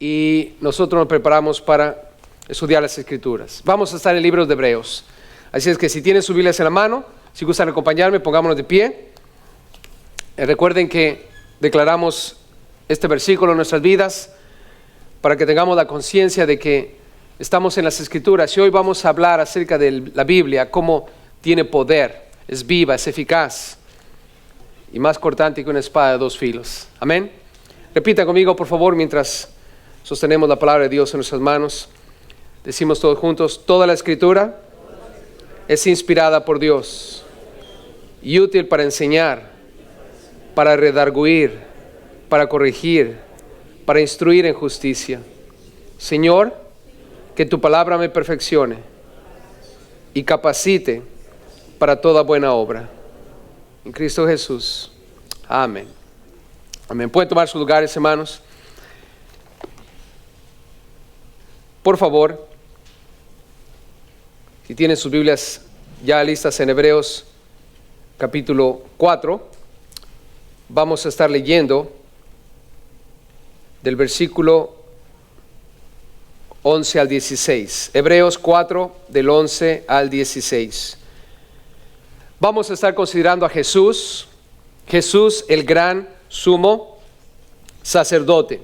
y nosotros nos preparamos para estudiar las Escrituras. Vamos a estar en el libro de Hebreos. Así es que si tienen sus Biblias en la mano, si gustan acompañarme, pongámonos de pie. Recuerden que declaramos este versículo en nuestras vidas para que tengamos la conciencia de que estamos en las Escrituras. Y hoy vamos a hablar acerca de la Biblia, cómo tiene poder, es viva, es eficaz y más cortante que una espada de dos filos. Amén. Repita conmigo, por favor, mientras sostenemos la palabra de Dios en nuestras manos. Decimos todos juntos: toda la Escritura es inspirada por Dios y útil para enseñar, para redarguir, para corregir, para instruir en justicia. Señor, que tu palabra me perfeccione y capacite para toda buena obra. En Cristo Jesús. Amén. Amén. ¿Pueden tomar sus lugares, hermanos? Por favor, si tienen sus Biblias ya listas en Hebreos capítulo 4, vamos a estar leyendo del versículo 11 al 16. Hebreos 4, del 11 al 16. Vamos a estar considerando a Jesús, el gran sumo sacerdote.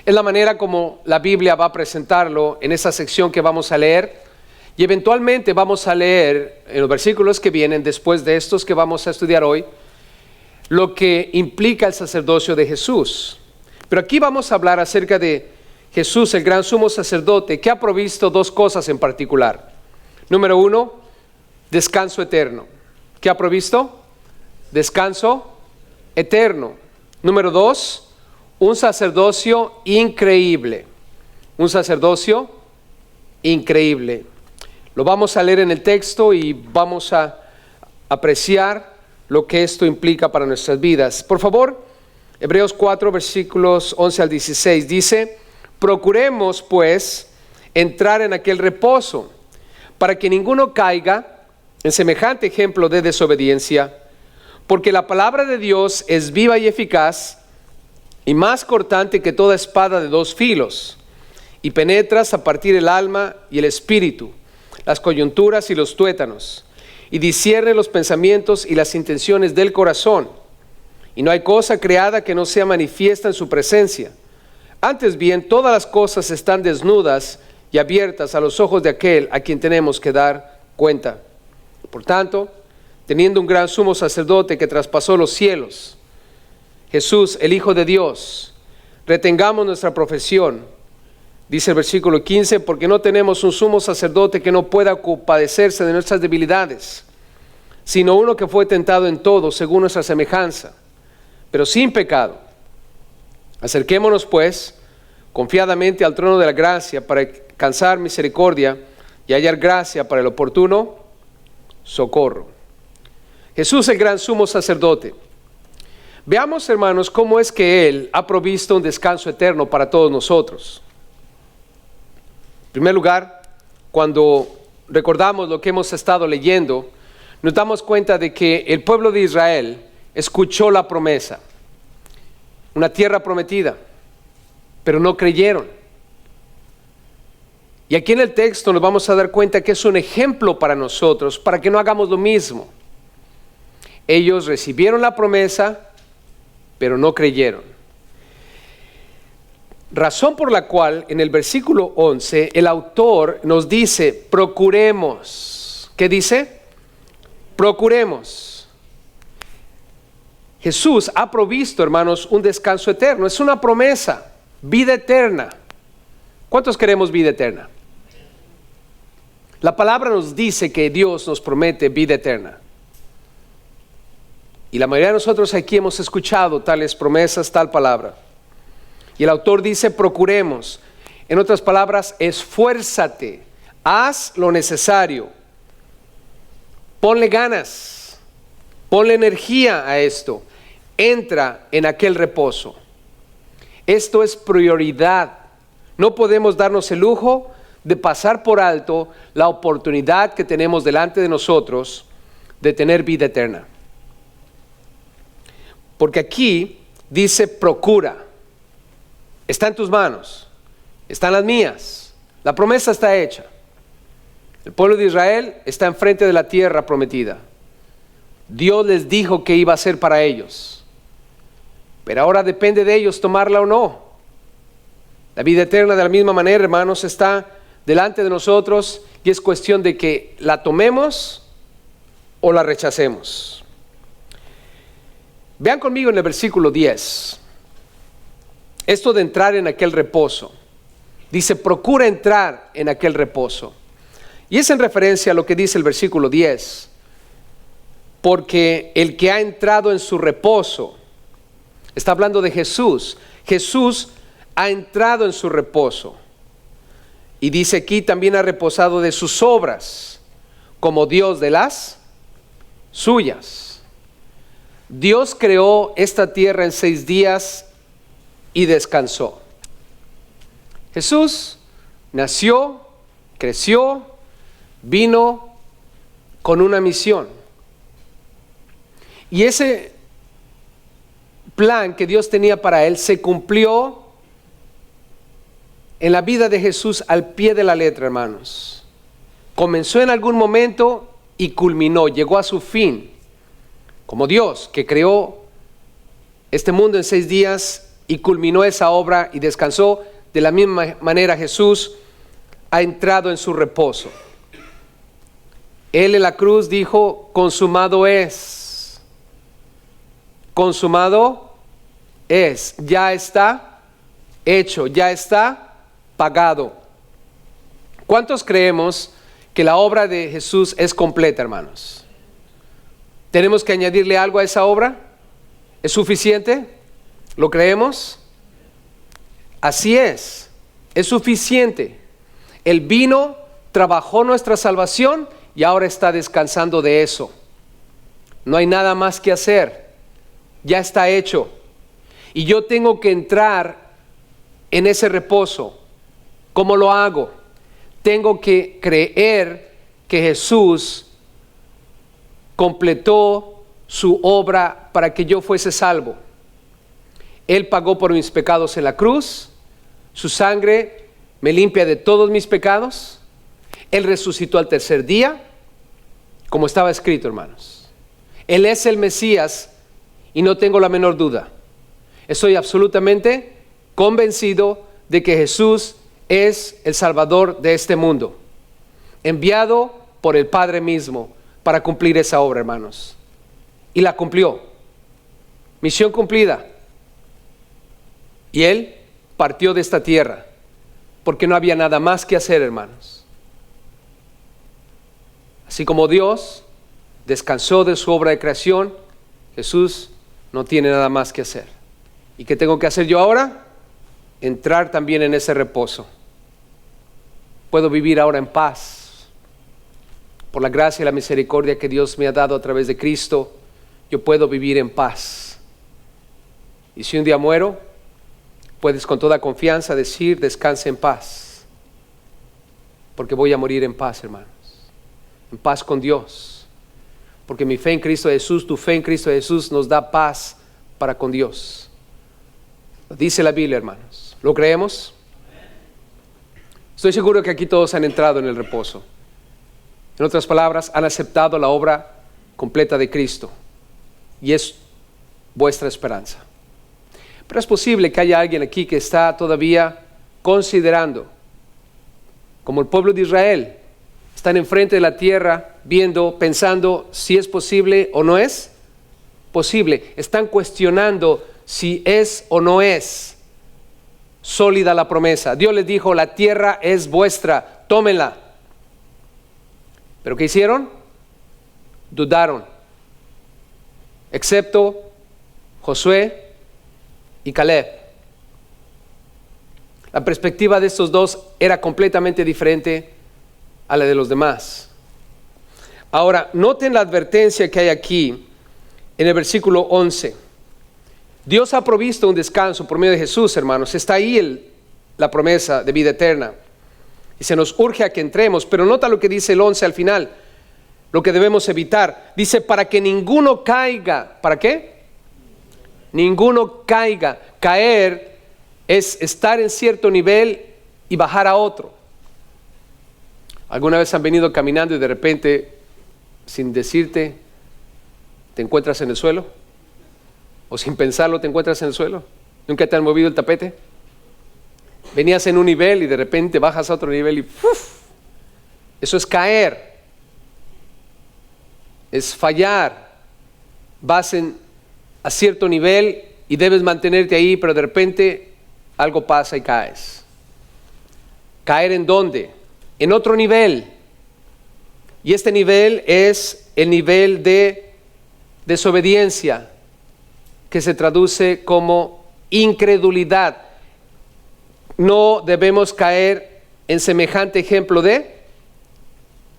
Es la manera como la Biblia va a presentarlo en esa sección que vamos a leer, y eventualmente vamos a leer en los versículos que vienen después de estos que vamos a estudiar hoy, lo que implica el sacerdocio de Jesús. Pero aquí vamos a hablar acerca de Jesús, el gran sumo sacerdote, que ha provisto dos cosas en particular. Número uno, descanso eterno. ¿Qué ha provisto? Descanso eterno. Número dos, un sacerdocio increíble. Un sacerdocio increíble. Lo vamos a leer en el texto y vamos a apreciar lo que esto implica para nuestras vidas. Por favor, Hebreos 4, versículos 11 al 16, dice: procuremos pues entrar en aquel reposo, para que ninguno caiga en semejante ejemplo de desobediencia, porque la palabra de Dios es viva y eficaz, y más cortante que toda espada de dos filos, y penetra hasta partir el alma y el espíritu, las coyunturas y los tuétanos, y discierne los pensamientos y las intenciones del corazón. Y no hay cosa creada que no sea manifiesta en su presencia. Antes bien, todas las cosas están desnudas y abiertas a los ojos de aquel a quien tenemos que dar cuenta. Por tanto, teniendo un gran sumo sacerdote que traspasó los cielos, Jesús, el Hijo de Dios, retengamos nuestra profesión. Dice el versículo 15: porque no tenemos un sumo sacerdote que no pueda compadecerse de nuestras debilidades, sino uno que fue tentado en todo según nuestra semejanza, pero sin pecado. Acerquémonos pues confiadamente al trono de la gracia para alcanzar misericordia y hallar gracia para el oportuno socorro. Jesús, el gran sumo sacerdote. Veamos, hermanos, cómo es que Él ha provisto un descanso eterno para todos nosotros. En primer lugar, cuando recordamos lo que hemos estado leyendo, nos damos cuenta de que el pueblo de Israel escuchó la promesa, una tierra prometida, pero no creyeron. Y aquí en el texto nos vamos a dar cuenta que es un ejemplo para nosotros, para que no hagamos lo mismo. Ellos recibieron la promesa, pero no creyeron. Razón por la cual en el versículo 11 el autor nos dice: procuremos. ¿Qué dice? Procuremos. Jesús ha provisto, hermanos, un descanso eterno. Es una promesa, vida eterna. ¿Cuántos queremos vida eterna? La palabra nos dice que Dios nos promete vida eterna. Y la mayoría de nosotros aquí hemos escuchado tales promesas, tal palabra. Y el autor dice: procuremos. En otras palabras, esfuérzate, haz lo necesario, ponle ganas, ponle energía a esto, entra en aquel reposo. Esto es prioridad. No podemos darnos el lujo de pasar por alto la oportunidad que tenemos delante de nosotros de tener vida eterna. Porque aquí dice: procura. Está en tus manos. están las mías. La promesa está hecha. El pueblo de Israel está enfrente de la tierra prometida. Dios les dijo que iba a hacer para ellos. Pero ahora depende de ellos tomarla o no. La vida eterna, de la misma manera, hermanos, está delante de nosotros y es cuestión de que la tomemos o la rechacemos. Vean conmigo en el versículo 10. Esto de entrar en aquel reposo. Dice, procura entrar en aquel reposo. Y es en referencia a lo que dice el versículo 10. Porque el que ha entrado en su reposo, está hablando de Jesús. Jesús ha entrado en su reposo. Y dice aquí, también ha reposado de sus obras, como Dios de las suyas. Dios creó esta tierra en 6 días y descansó. Jesús nació, creció, vino con una misión. Y ese plan que Dios tenía para él se cumplió en la vida de Jesús al pie de la letra, hermanos. Comenzó en algún momento y culminó, llegó a su fin. Como Dios que creó este mundo en 6 días y culminó esa obra y descansó, de la misma manera Jesús ha entrado en su reposo. Él en la cruz dijo, consumado es. Consumado es. Ya está hecho, ya está pagado. ¿Cuántos creemos que la obra de Jesús es completa, hermanos? ¿Tenemos que añadirle algo a esa obra? ¿Es suficiente? ¿Lo creemos? Así es suficiente. Él vino, trabajó nuestra salvación y ahora está descansando de eso. No hay nada más que hacer. Ya está hecho. Y yo tengo que entrar en ese reposo. ¿Cómo lo hago? Tengo que creer que Jesús completó su obra para que yo fuese salvo. Él pagó por mis pecados en la cruz. Su sangre me limpia de todos mis pecados. Él resucitó al 3er día, como estaba escrito, hermanos. Él es el Mesías y no tengo la menor duda. Estoy absolutamente convencido de que Jesús es el Salvador de este mundo, enviado por el Padre mismo para cumplir esa obra, hermanos. Y la cumplió. Misión cumplida. Y Él partió de esta tierra porque no había nada más que hacer, hermanos. Así como Dios descansó de su obra de creación, Jesús no tiene nada más que hacer. ¿Y qué tengo que hacer yo ahora? Entrar también en ese reposo. Puedo vivir ahora en paz. Por la gracia y la misericordia que Dios me ha dado a través de Cristo, yo puedo vivir en paz. Y si un día muero, puedes con toda confianza decir, descanse en paz. Porque voy a morir en paz, hermanos. En paz con Dios. Porque mi fe en Cristo Jesús, tu fe en Cristo Jesús nos da paz para con Dios. Lo dice la Biblia, hermanos. ¿Lo creemos? Estoy seguro que aquí todos han entrado en el reposo. En otras palabras, han aceptado la obra completa de Cristo. Y es vuestra esperanza. Pero es posible que haya alguien aquí que está todavía considerando, como el pueblo de Israel, están enfrente de la tierra, viendo, pensando si es posible o no es posible. Están cuestionando si es o no es sólida la promesa. Dios les dijo, la tierra es vuestra, tómenla. ¿Pero qué hicieron? Dudaron. Excepto Josué y Caleb. La perspectiva de estos dos era completamente diferente a la de los demás. Ahora, noten la advertencia que hay aquí en el versículo 11. Dios ha provisto un descanso por medio de Jesús, hermanos. Está ahí la promesa de vida eterna. Y se nos urge a que entremos, pero nota lo que dice el 11 al final, lo que debemos evitar. Dice, para que ninguno caiga. ¿Para qué? Ninguno caiga. Caer es estar en cierto nivel y bajar a otro. ¿Alguna vez han venido caminando y de repente, sin decirte, te encuentras en el suelo? ¿O sin pensarlo te encuentras en el suelo? ¿Nunca te han movido el tapete? Venías en un nivel y de repente bajas a otro nivel y ¡uf! Eso es caer. Es fallar. Vas a cierto nivel y debes mantenerte ahí, pero de repente algo pasa y caes. ¿Caer en dónde? En otro nivel. Y este nivel es el nivel de desobediencia, que se traduce como incredulidad. No debemos caer en semejante ejemplo de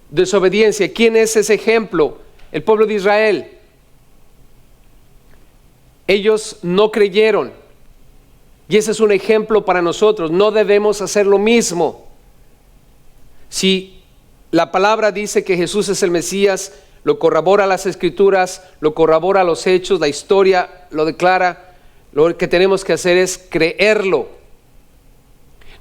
desobediencia. ¿Quién es ese ejemplo? El pueblo de Israel. Ellos no creyeron. Y ese es un ejemplo para nosotros. No debemos hacer lo mismo. Si la palabra dice que Jesús es el Mesías, lo corrobora las Escrituras, lo corrobora los hechos, la historia lo declara, lo que tenemos que hacer es creerlo.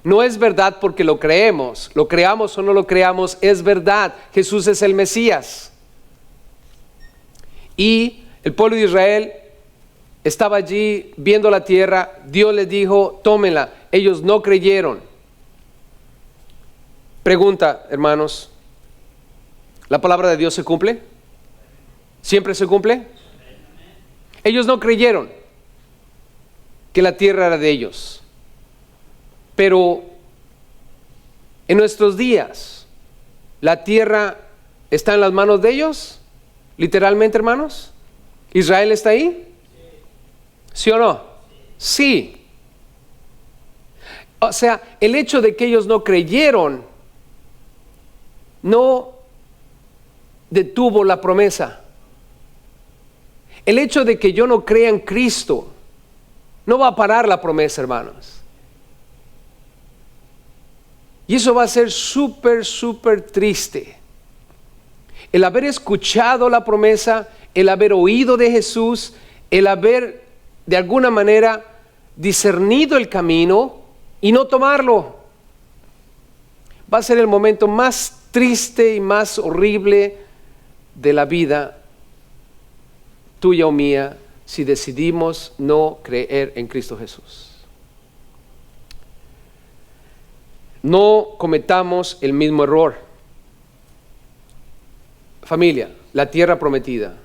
No es verdad porque lo creemos, lo creamos o no lo creamos, es verdad. Jesús es el Mesías. Y el pueblo de Israel estaba allí viendo la tierra, Dios les dijo, tómenla. Ellos no creyeron. Pregunta, hermanos, ¿la palabra de Dios se cumple? ¿Siempre se cumple? Ellos no creyeron que la tierra era de ellos. Pero en nuestros días, ¿la tierra está en las manos de ellos? Literalmente, hermanos. ¿Israel está ahí? ¿Sí o no? Sí. O sea, el hecho de que ellos no creyeron no detuvo la promesa. El hecho de que yo no crea en Cristo no va a parar la promesa, hermanos. Y eso va a ser súper triste. El haber escuchado la promesa, el haber oído de Jesús, el haber de alguna manera discernido el camino y no tomarlo. Va a ser el momento más triste y más horrible de la vida tuya o mía si decidimos no creer en Cristo Jesús. No cometamos el mismo error. Familia, la tierra prometida,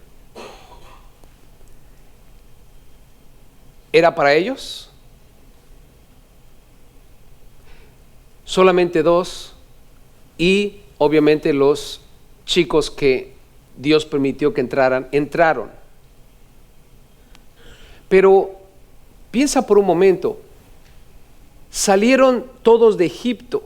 ¿era para ellos? Solamente 2 y obviamente los chicos que Dios permitió que entraron. Pero piensa por un momento, salieron todos de Egipto,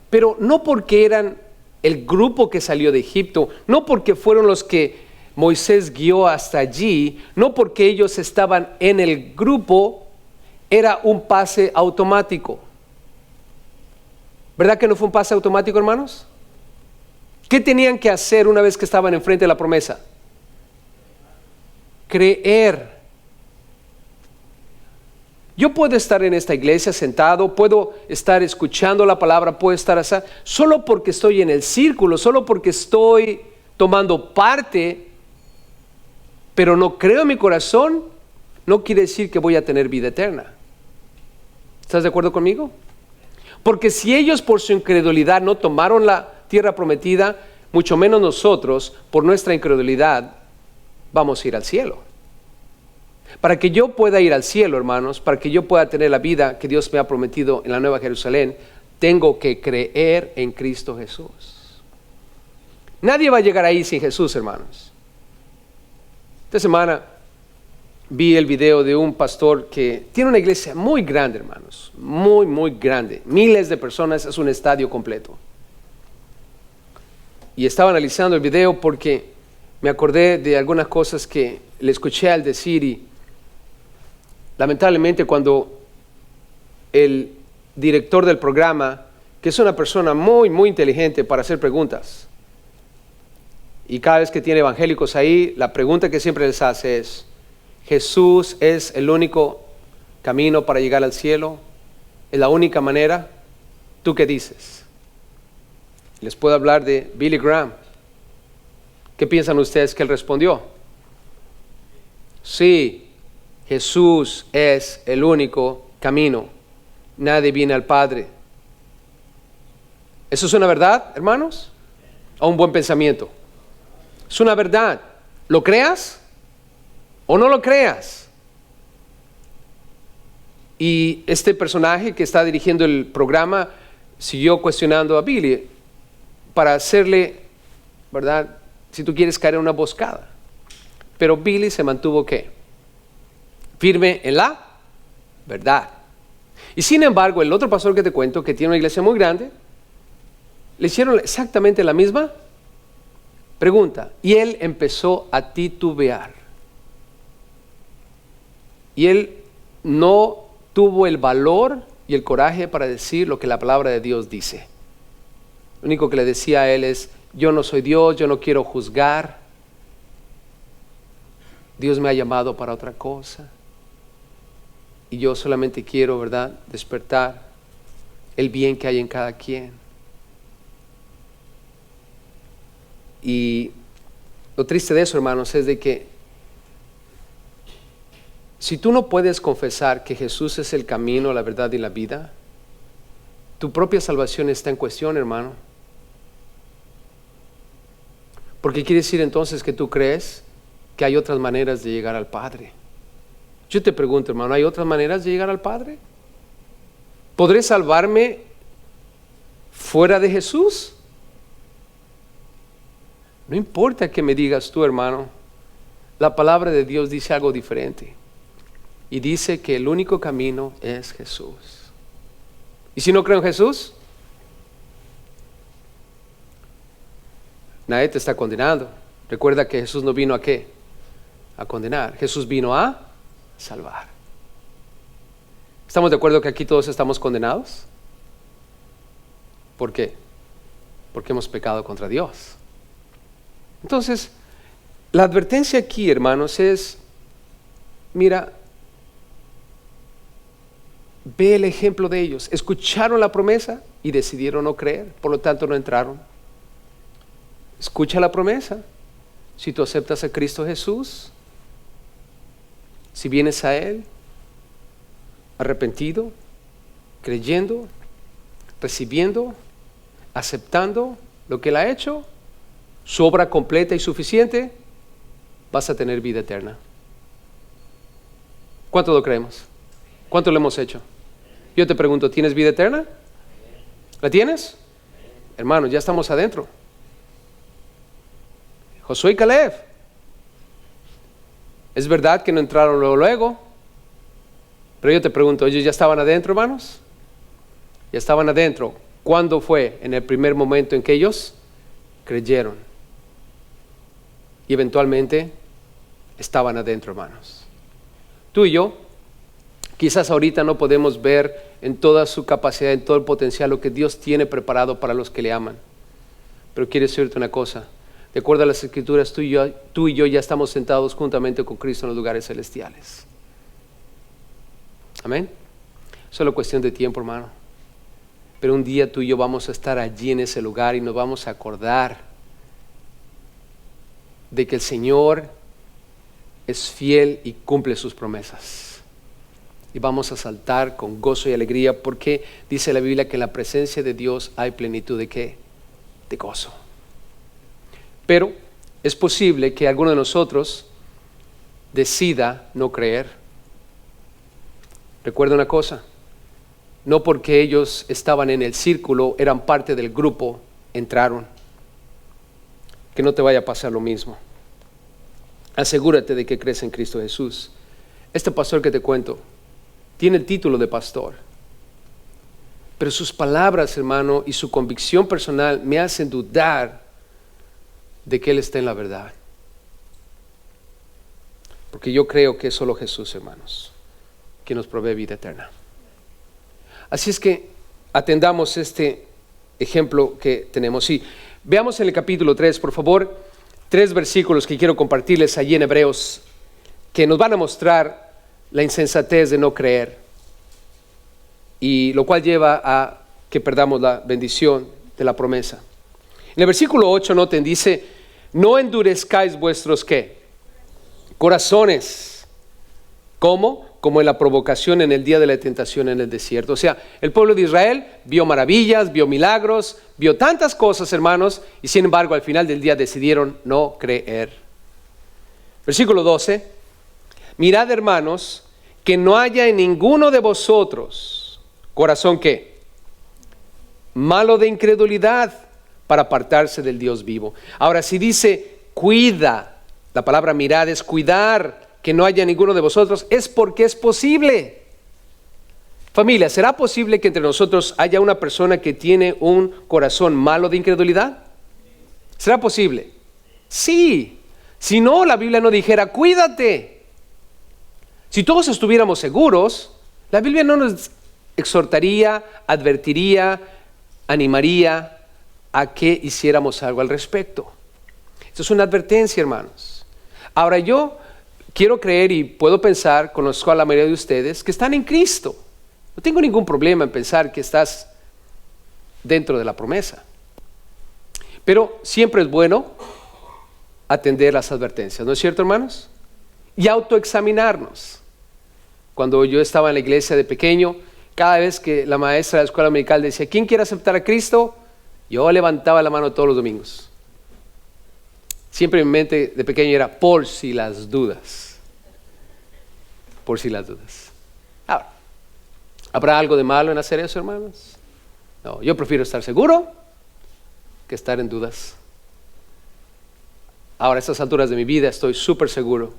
pero no porque eran el grupo que salió de Egipto, no porque fueron los que Moisés guió hasta allí, no porque ellos estaban en el grupo, era un pase automático. ¿Verdad que no fue un pase automático, hermanos? ¿Qué tenían que hacer una vez que estaban enfrente de la promesa? Creer. Yo puedo estar en esta iglesia sentado, puedo estar escuchando la palabra, puedo estar así, solo porque estoy en el círculo, solo porque estoy tomando parte, pero no creo en mi corazón, no quiere decir que voy a tener vida eterna. ¿Estás de acuerdo conmigo? Porque si ellos por su incredulidad no tomaron la tierra prometida, mucho menos nosotros, por nuestra incredulidad, vamos a ir al cielo. Para que yo pueda ir al cielo, hermanos, para que yo pueda tener la vida que Dios me ha prometido en la Nueva Jerusalén, tengo que creer en Cristo Jesús. Nadie va a llegar ahí sin Jesús, hermanos. Esta semana vi el video de un pastor que tiene una iglesia muy grande, hermanos, muy grande, miles de personas, es un estadio completo. Y estaba analizando el video porque me acordé de algunas cosas que le escuché al decir y lamentablemente cuando el director del programa, que es una persona muy inteligente para hacer preguntas, y cada vez que tiene evangélicos ahí, la pregunta que siempre les hace es, ¿Jesús es el único camino para llegar al cielo? ¿Es la única manera? ¿Tú qué dices? Les puedo hablar de Billy Graham. ¿Qué piensan ustedes que él respondió? Sí, Jesús es el único camino. Nadie viene al Padre. ¿Eso es una verdad, hermanos? ¿O un buen pensamiento? Es una verdad. ¿Lo creas o no lo creas? Y este personaje que está dirigiendo el programa siguió cuestionando a Billy para hacerle, ¿verdad? Si tú quieres caer en una emboscada. Pero Billy se mantuvo, ¿qué? Firme en la verdad. Y sin embargo, el otro pastor que te cuento, que tiene una iglesia muy grande, le hicieron exactamente la misma pregunta. Y él empezó a titubear. Y él no tuvo el valor y el coraje para decir lo que la palabra de Dios dice. Lo único que le decía a él es: yo no soy Dios, yo no quiero juzgar. Dios me ha llamado para otra cosa. Y yo solamente quiero, ¿verdad?, despertar el bien que hay en cada quien. Y lo triste de eso, hermanos, es de que si tú no puedes confesar que Jesús es el camino, la verdad y la vida, tu propia salvación está en cuestión, hermano. Porque quiere decir entonces que tú crees que hay otras maneras de llegar al Padre. Yo te pregunto, hermano, ¿hay otras maneras de llegar al Padre? ¿Podré salvarme fuera de Jesús? No importa que me digas tú, hermano, la palabra de Dios dice algo diferente. Y dice que el único camino es Jesús. ¿Y si no creo en Jesús? Nadie te está condenando. Recuerda que Jesús no vino a ¿qué? A condenar. Jesús vino a salvar. ¿Estamos de acuerdo que aquí todos estamos condenados? ¿Por qué? Porque hemos pecado contra Dios. Entonces, la advertencia aquí, hermanos, es: mira, ve el ejemplo de ellos. Escucharon la promesa y decidieron no creer, por lo tanto no entraron. Escucha la promesa. Si tú aceptas a Cristo Jesús, si vienes a Él arrepentido, creyendo, recibiendo, aceptando lo que Él ha hecho, su obra completa y suficiente, vas a tener vida eterna. ¿Cuánto lo creemos? ¿Cuánto lo hemos hecho? Yo te pregunto, ¿tienes vida eterna? ¿La tienes? Hermanos, ya estamos adentro. Josué y Caleb. Es verdad que no entraron luego, pero yo te pregunto, ¿ellos ya estaban adentro, hermanos? Ya estaban adentro. ¿Cuándo fue? En el primer momento en que ellos creyeron. Y eventualmente estaban adentro, hermanos. Tú y yo, quizás ahorita no podemos ver en toda su capacidad, en todo el potencial, lo que Dios tiene preparado para los que le aman. Pero quiero decirte una cosa. De acuerdo a las Escrituras, tú y yo ya estamos sentados juntamente con Cristo en los lugares celestiales. Amén. Solo cuestión de tiempo, hermano. Pero un día tú y yo vamos a estar allí en ese lugar y nos vamos a acordar de que el Señor es fiel y cumple sus promesas. Y vamos a saltar con gozo y alegría, porque dice la Biblia que en la presencia de Dios hay plenitud de ¿qué? De gozo. Pero es posible que alguno de nosotros decida no creer. Recuerda una cosa: no porque ellos estaban en el círculo, eran parte del grupo, entraron. Que no te vaya a pasar lo mismo. Asegúrate de que crees en Cristo Jesús. Este pastor que te cuento tiene el título de pastor, pero sus palabras, hermano, y su convicción personal me hacen dudar de que Él está en la verdad. Porque yo creo que es solo Jesús, hermanos, que nos provee vida eterna. Así es que atendamos este ejemplo que tenemos. Sí, veamos en el capítulo 3, por favor, 3 versículos que quiero compartirles allí en Hebreos, que nos van a mostrar la insensatez de no creer. y lo cual lleva a que perdamos la bendición de la promesa. En el versículo 8, noten, dice, no endurezcáis vuestros, ¿qué? Corazones. ¿Cómo? Como en la provocación en el día de la tentación en el desierto. O sea, el pueblo de Israel vio maravillas, vio milagros, vio tantas cosas, hermanos, y sin embargo al final del día decidieron no creer. Versículo 12, mirad, hermanos, que no haya en ninguno de vosotros corazón, ¿qué? Malo de incredulidad, para apartarse del Dios vivo. Ahora, si dice cuida, la palabra mirad es cuidar, que no haya ninguno de vosotros, es porque es posible. Familia, ¿será posible que entre nosotros haya una persona que tiene un corazón malo de incredulidad? ¿Será posible? Sí. Si no, la Biblia no dijera, cuídate. Si todos estuviéramos seguros, la Biblia no nos exhortaría, advertiría, animaría a que hiciéramos algo al respecto. Esto es una advertencia, hermanos. Ahora yo quiero creer y puedo pensar, conozco a la mayoría de ustedes, que están en Cristo. No tengo ningún problema en pensar que estás dentro de la promesa. Pero siempre es bueno atender las advertencias, ¿no es cierto, hermanos? Y autoexaminarnos. Cuando yo estaba en la iglesia de pequeño, cada vez que la maestra de la escuela dominical decía, ¿quién quiere aceptar a Cristo? Yo levantaba la mano todos los domingos. Siempre en mi mente de pequeño era por si las dudas. Por si las dudas. Ahora, ¿habrá algo de malo en hacer eso, hermanos? No, yo prefiero estar seguro que estar en dudas. Ahora, a estas alturas de mi vida estoy súper seguro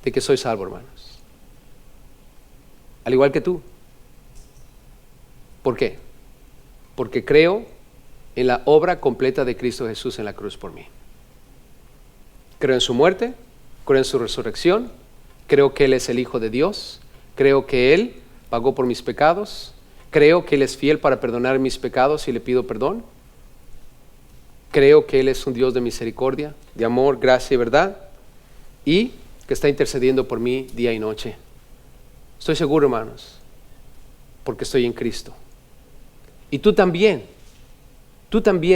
de que soy salvo, hermanos. Al igual que tú. ¿Por qué? Porque creo en la obra completa de Cristo Jesús en la cruz por mí. Creo en su muerte, creo en su resurrección, creo que Él es el Hijo de Dios, creo que Él pagó por mis pecados, creo que Él es fiel para perdonar mis pecados y le pido perdón, creo que Él es un Dios de misericordia, de amor, gracia y verdad, y que está intercediendo por mí día y noche. Estoy seguro, hermanos, porque estoy en Cristo. Y tú también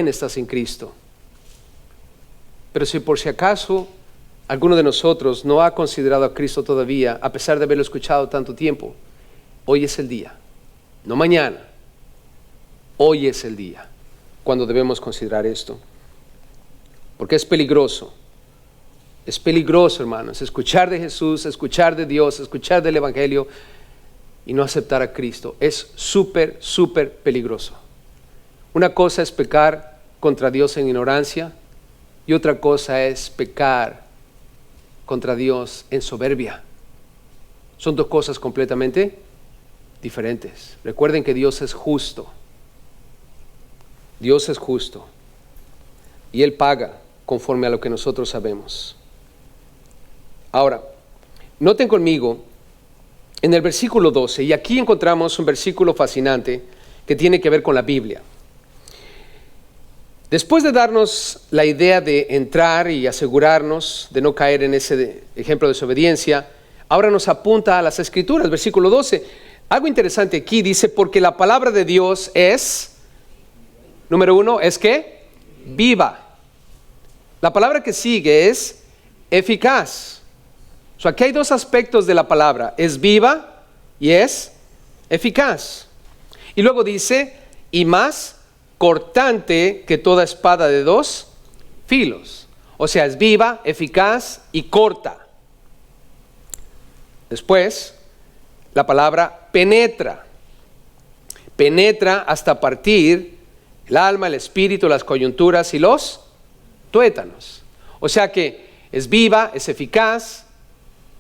estás en Cristo. Pero si por si acaso alguno de nosotros no ha considerado a Cristo todavía, a pesar de haberlo escuchado tanto tiempo, hoy es el día, no mañana, hoy es el día cuando debemos considerar esto. Porque es peligroso, hermanos, escuchar de Jesús, escuchar de Dios, escuchar del Evangelio y no aceptar a Cristo. Es súper, súper peligroso. Una cosa es pecar contra Dios en ignorancia, y otra cosa es pecar contra Dios en soberbia. Son dos cosas completamente diferentes. Recuerden que Dios es justo. Dios es justo. Y Él paga conforme a lo que nosotros sabemos. Ahora, noten conmigo en el versículo 12, y aquí encontramos un versículo fascinante que tiene que ver con la Biblia. Después de darnos la idea de entrar y asegurarnos de no caer en ese ejemplo de desobediencia, ahora nos apunta a las Escrituras, versículo 12. Algo interesante aquí dice, porque la palabra de Dios es, número 1, ¿es qué? Viva. La palabra que sigue es eficaz. O sea, aquí hay dos aspectos de la palabra, es viva y es eficaz. Y luego dice, y más cortante que toda espada de dos filos. O sea, es viva, eficaz y corta. Después, la palabra penetra. Penetra hasta partir el alma, el espíritu, las coyunturas y los tuétanos. O sea que es viva, es eficaz,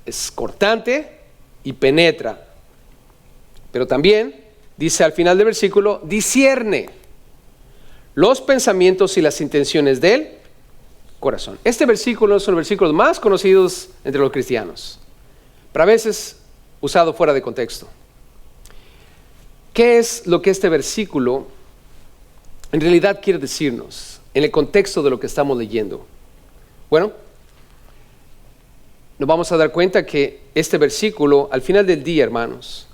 es cortante y penetra. Pero también, dice al final del versículo, discierne los pensamientos y las intenciones del corazón. Este versículo es uno de los versículos más conocidos entre los cristianos, pero a veces usado fuera de contexto. ¿Qué es lo que este versículo en realidad quiere decirnos en el contexto de lo que estamos leyendo? Bueno, nos vamos a dar cuenta que este versículo, al final del día, hermanos,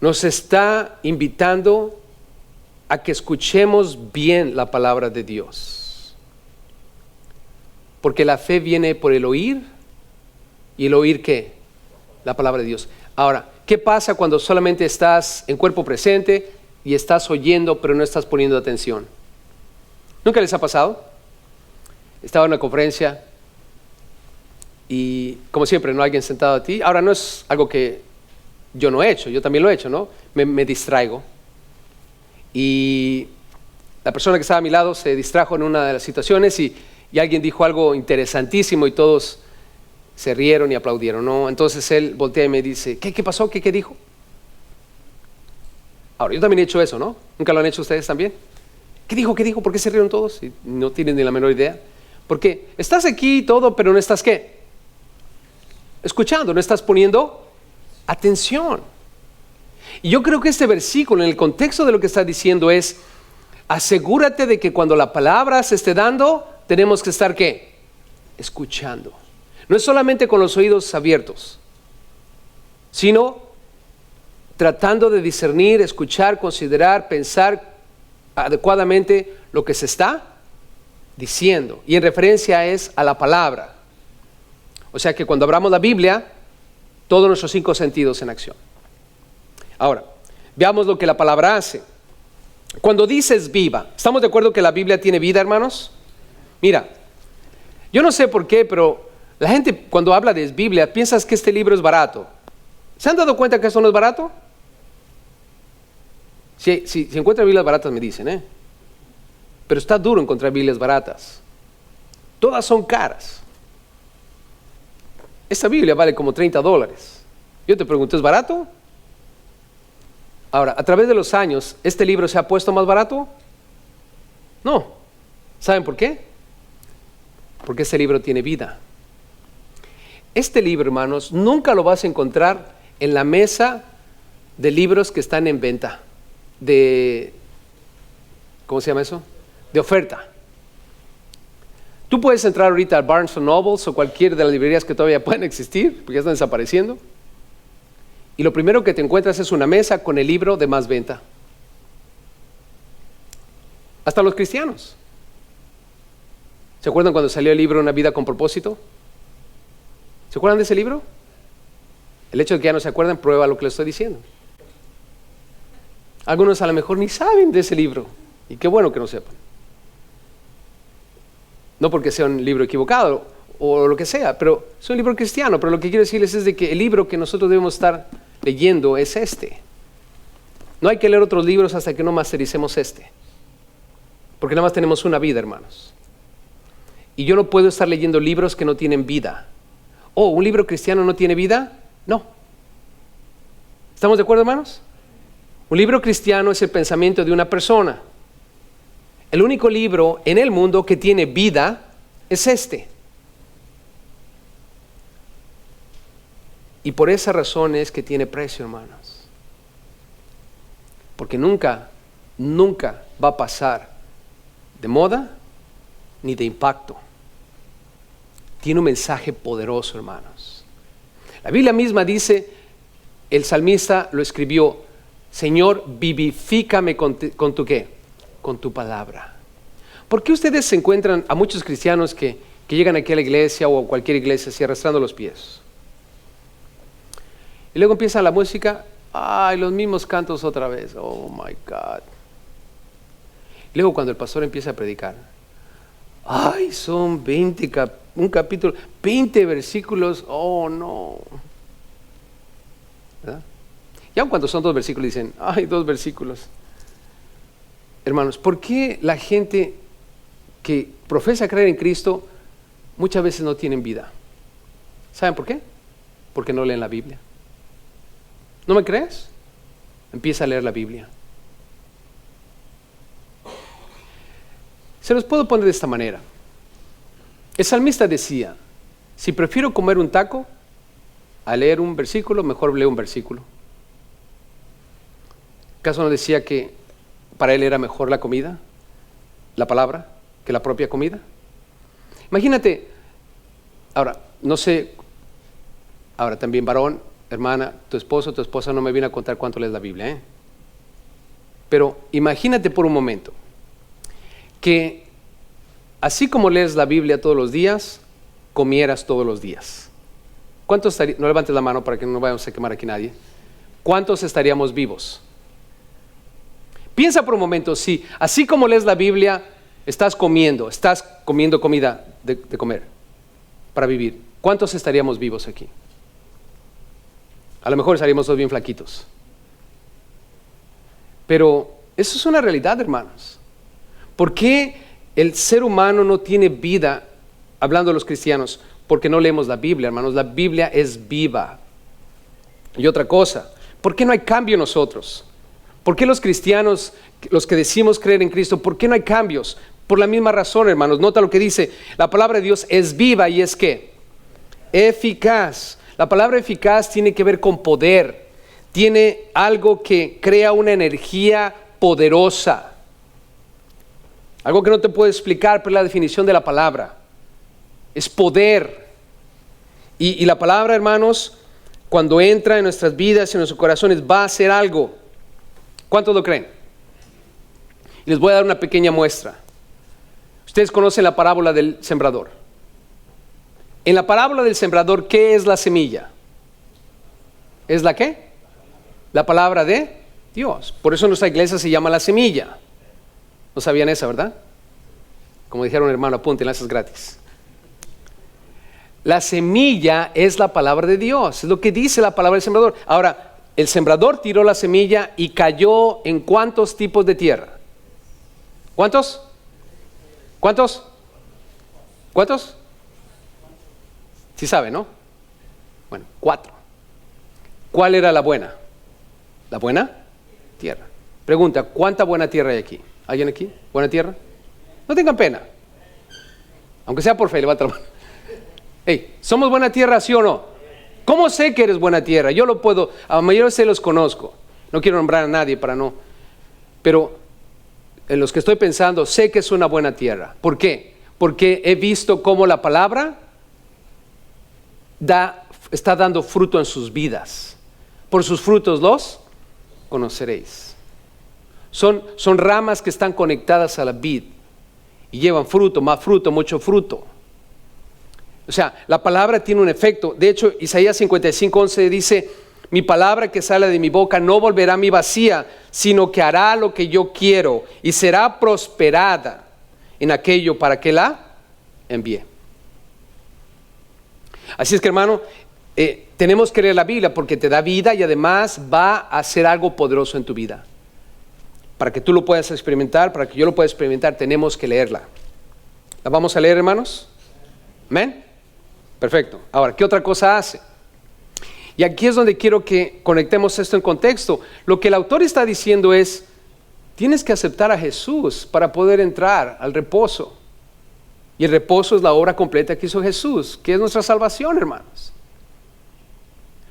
nos está invitando a que escuchemos bien la palabra de Dios. Porque la fe viene por el oír, y el oír ¿qué? La palabra de Dios. Ahora, ¿qué pasa cuando solamente estás en cuerpo presente y estás oyendo pero no estás poniendo atención? ¿Nunca les ha pasado? Estaba en una conferencia y como siempre, ¿no? Alguien sentado a ti. Ahora no es algo que yo no he hecho, yo también lo he hecho, ¿no? Me distraigo. Y la persona que estaba a mi lado se distrajo en una de las situaciones y alguien dijo algo interesantísimo y todos se rieron y aplaudieron, ¿no? Entonces él voltea y me dice, ¿qué pasó? ¿Qué dijo? Ahora, yo también he hecho eso, ¿no? ¿Nunca lo han hecho ustedes también? ¿Qué dijo? ¿Por qué se rieron todos? Y no tienen ni la menor idea. Porque estás aquí y todo, pero no estás ¿qué? Escuchando, no estás poniendo atención. Y yo creo que este versículo, en el contexto de lo que está diciendo es, asegúrate de que cuando la palabra se esté dando, tenemos que estar ¿qué? Escuchando. No es solamente con los oídos abiertos, sino tratando de discernir, escuchar, considerar, pensar adecuadamente lo que se está diciendo. Y en referencia es a la palabra. O sea que cuando abramos la Biblia, todos nuestros 5 sentidos en acción. Ahora, veamos lo que la palabra hace. Cuando dices viva, ¿estamos de acuerdo que la Biblia tiene vida, hermanos? Mira, yo no sé por qué, pero la gente cuando habla de Biblia piensa que este libro es barato. ¿Se han dado cuenta que esto no es barato? Si encuentran Biblias baratas me dicen, pero está duro encontrar Biblias baratas. Todas son caras. Esta Biblia vale como $30. Yo te pregunto, ¿es barato? Ahora, a través de los años, ¿este libro se ha puesto más barato? No. ¿Saben por qué? Porque este libro tiene vida. Este libro, hermanos, nunca lo vas a encontrar en la mesa de libros que están en venta, ¿cómo se llama eso? De oferta. Tú puedes entrar ahorita a Barnes Noble o cualquier de las librerías que todavía pueden existir, porque ya están desapareciendo, y lo primero que te encuentras es una mesa con el libro de más venta. Hasta los cristianos. ¿Se acuerdan cuando salió el libro Una vida con propósito? ¿Se acuerdan de ese libro? El hecho de que ya no se acuerdan prueba lo que les estoy diciendo. Algunos a lo mejor ni saben de ese libro, y qué bueno que no sepan. No porque sea un libro equivocado o lo que sea, pero es un libro cristiano. Pero lo que quiero decirles es de que el libro que nosotros debemos estar leyendo es este. No hay que leer otros libros hasta que no mastericemos este, porque nada más tenemos una vida, hermanos. Y yo no puedo estar leyendo libros que no tienen vida. Oh, ¿un libro cristiano no tiene vida? No. ¿Estamos de acuerdo, hermanos? Un libro cristiano es el pensamiento de una persona. El único libro en el mundo que tiene vida es este. Y por esa razón es que tiene precio, hermanos. Porque nunca va a pasar de moda ni de impacto. Tiene un mensaje poderoso, hermanos. La Biblia misma dice, el salmista lo escribió, Señor, vivifícame con tu ¿qué? Con tu palabra. ¿Por qué ustedes se encuentran a muchos cristianos que llegan aquí a la iglesia o a cualquier iglesia así arrastrando los pies? Y luego empieza la música, ay, los mismos cantos otra vez, oh my God. Y luego cuando el pastor empieza a predicar, ay, son 20 un capítulo, 20 versículos, oh no. ¿Verdad? Y aun cuando son 2 versículos dicen, ay, 2 versículos. Hermanos, ¿por qué la gente que profesa creer en Cristo muchas veces no tienen vida? ¿Saben por qué? Porque no leen la Biblia. ¿No me crees? Empieza a leer la Biblia. Se los puedo poner de esta manera. El salmista decía, si prefiero comer un taco a leer un versículo, mejor leo un versículo. ¿Acaso no decía que para él era mejor la comida, la palabra, que la propia comida? Imagínate, ahora, no sé, ahora también varón, hermana, tu esposo o tu esposa no me viene a contar cuánto lees la Biblia, ¿eh? Pero imagínate por un momento que así como lees la Biblia todos los días, comieras todos los días. ¿Cuántos no levantes la mano para que no vayamos a quemar aquí nadie? ¿Cuántos estaríamos vivos? Piensa por un momento, si así como lees la Biblia, estás comiendo comida de comer para vivir, ¿cuántos estaríamos vivos aquí? A lo mejor estaríamos todos bien flaquitos. Pero eso es una realidad, hermanos. ¿Por qué el ser humano no tiene vida, hablando de los cristianos? Porque no leemos la Biblia, hermanos. La Biblia es viva. Y otra cosa, ¿por qué no hay cambio en nosotros? ¿Por qué los cristianos, los que decimos creer en Cristo, por qué no hay cambios? Por la misma razón, hermanos. Nota lo que dice, la palabra de Dios es viva y es ¿qué? Eficaz. La palabra eficaz tiene que ver con poder. Tiene algo que crea una energía poderosa. Algo que no te puedo explicar, pero es la definición de la palabra. Es poder. Y la palabra, hermanos, cuando entra en nuestras vidas, en nuestros corazones, va a hacer algo. ¿Cuántos lo creen? Y les voy a dar una pequeña muestra. Ustedes conocen la parábola del sembrador. En la parábola del sembrador, ¿qué es la semilla? ¿Es la qué? La palabra de Dios. Por eso nuestra iglesia se llama la semilla. No sabían eso, ¿verdad? Como dijeron, hermano, apunten, esas gratis. La semilla es la palabra de Dios. Es lo que dice la palabra del sembrador. Ahora, el sembrador tiró la semilla y cayó en ¿cuántos tipos de tierra? ¿Cuántos? ¿Cuántos? ¿Cuántos? Sí sabe, ¿no? Bueno, 4. ¿Cuál era la buena? ¿La buena? Tierra. Pregunta, ¿cuánta buena tierra hay aquí? ¿Alguien aquí? ¿Buena tierra? No tengan pena. Aunque sea por fe, levanta la mano. Hey, ¿somos buena tierra, sí o no? ¿Cómo sé que eres buena tierra? Yo lo puedo, a la mayoría se los conozco. No quiero nombrar a nadie para no. Pero en los que estoy pensando, sé que es una buena tierra. ¿Por qué? Porque he visto cómo la palabra está dando fruto en sus vidas. Por sus frutos los conoceréis. Son ramas que están conectadas a la vid y llevan fruto, más fruto, mucho fruto. O sea, la palabra tiene un efecto. De hecho, Isaías 55:11 dice, mi palabra que sale de mi boca no volverá a mí vacía, sino que hará lo que yo quiero y será prosperada en aquello para que la envíe. Así es que, hermano, tenemos que leer la Biblia porque te da vida y además va a hacer algo poderoso en tu vida. Para que tú lo puedas experimentar, para que yo lo pueda experimentar, tenemos que leerla. ¿La vamos a leer, hermanos? ¿Amén? Perfecto. Ahora, ¿qué otra cosa hace? Y aquí es donde quiero que conectemos esto en contexto. Lo que el autor está diciendo es, tienes que aceptar a Jesús para poder entrar al reposo. Y el reposo es la obra completa que hizo Jesús, que es nuestra salvación, hermanos.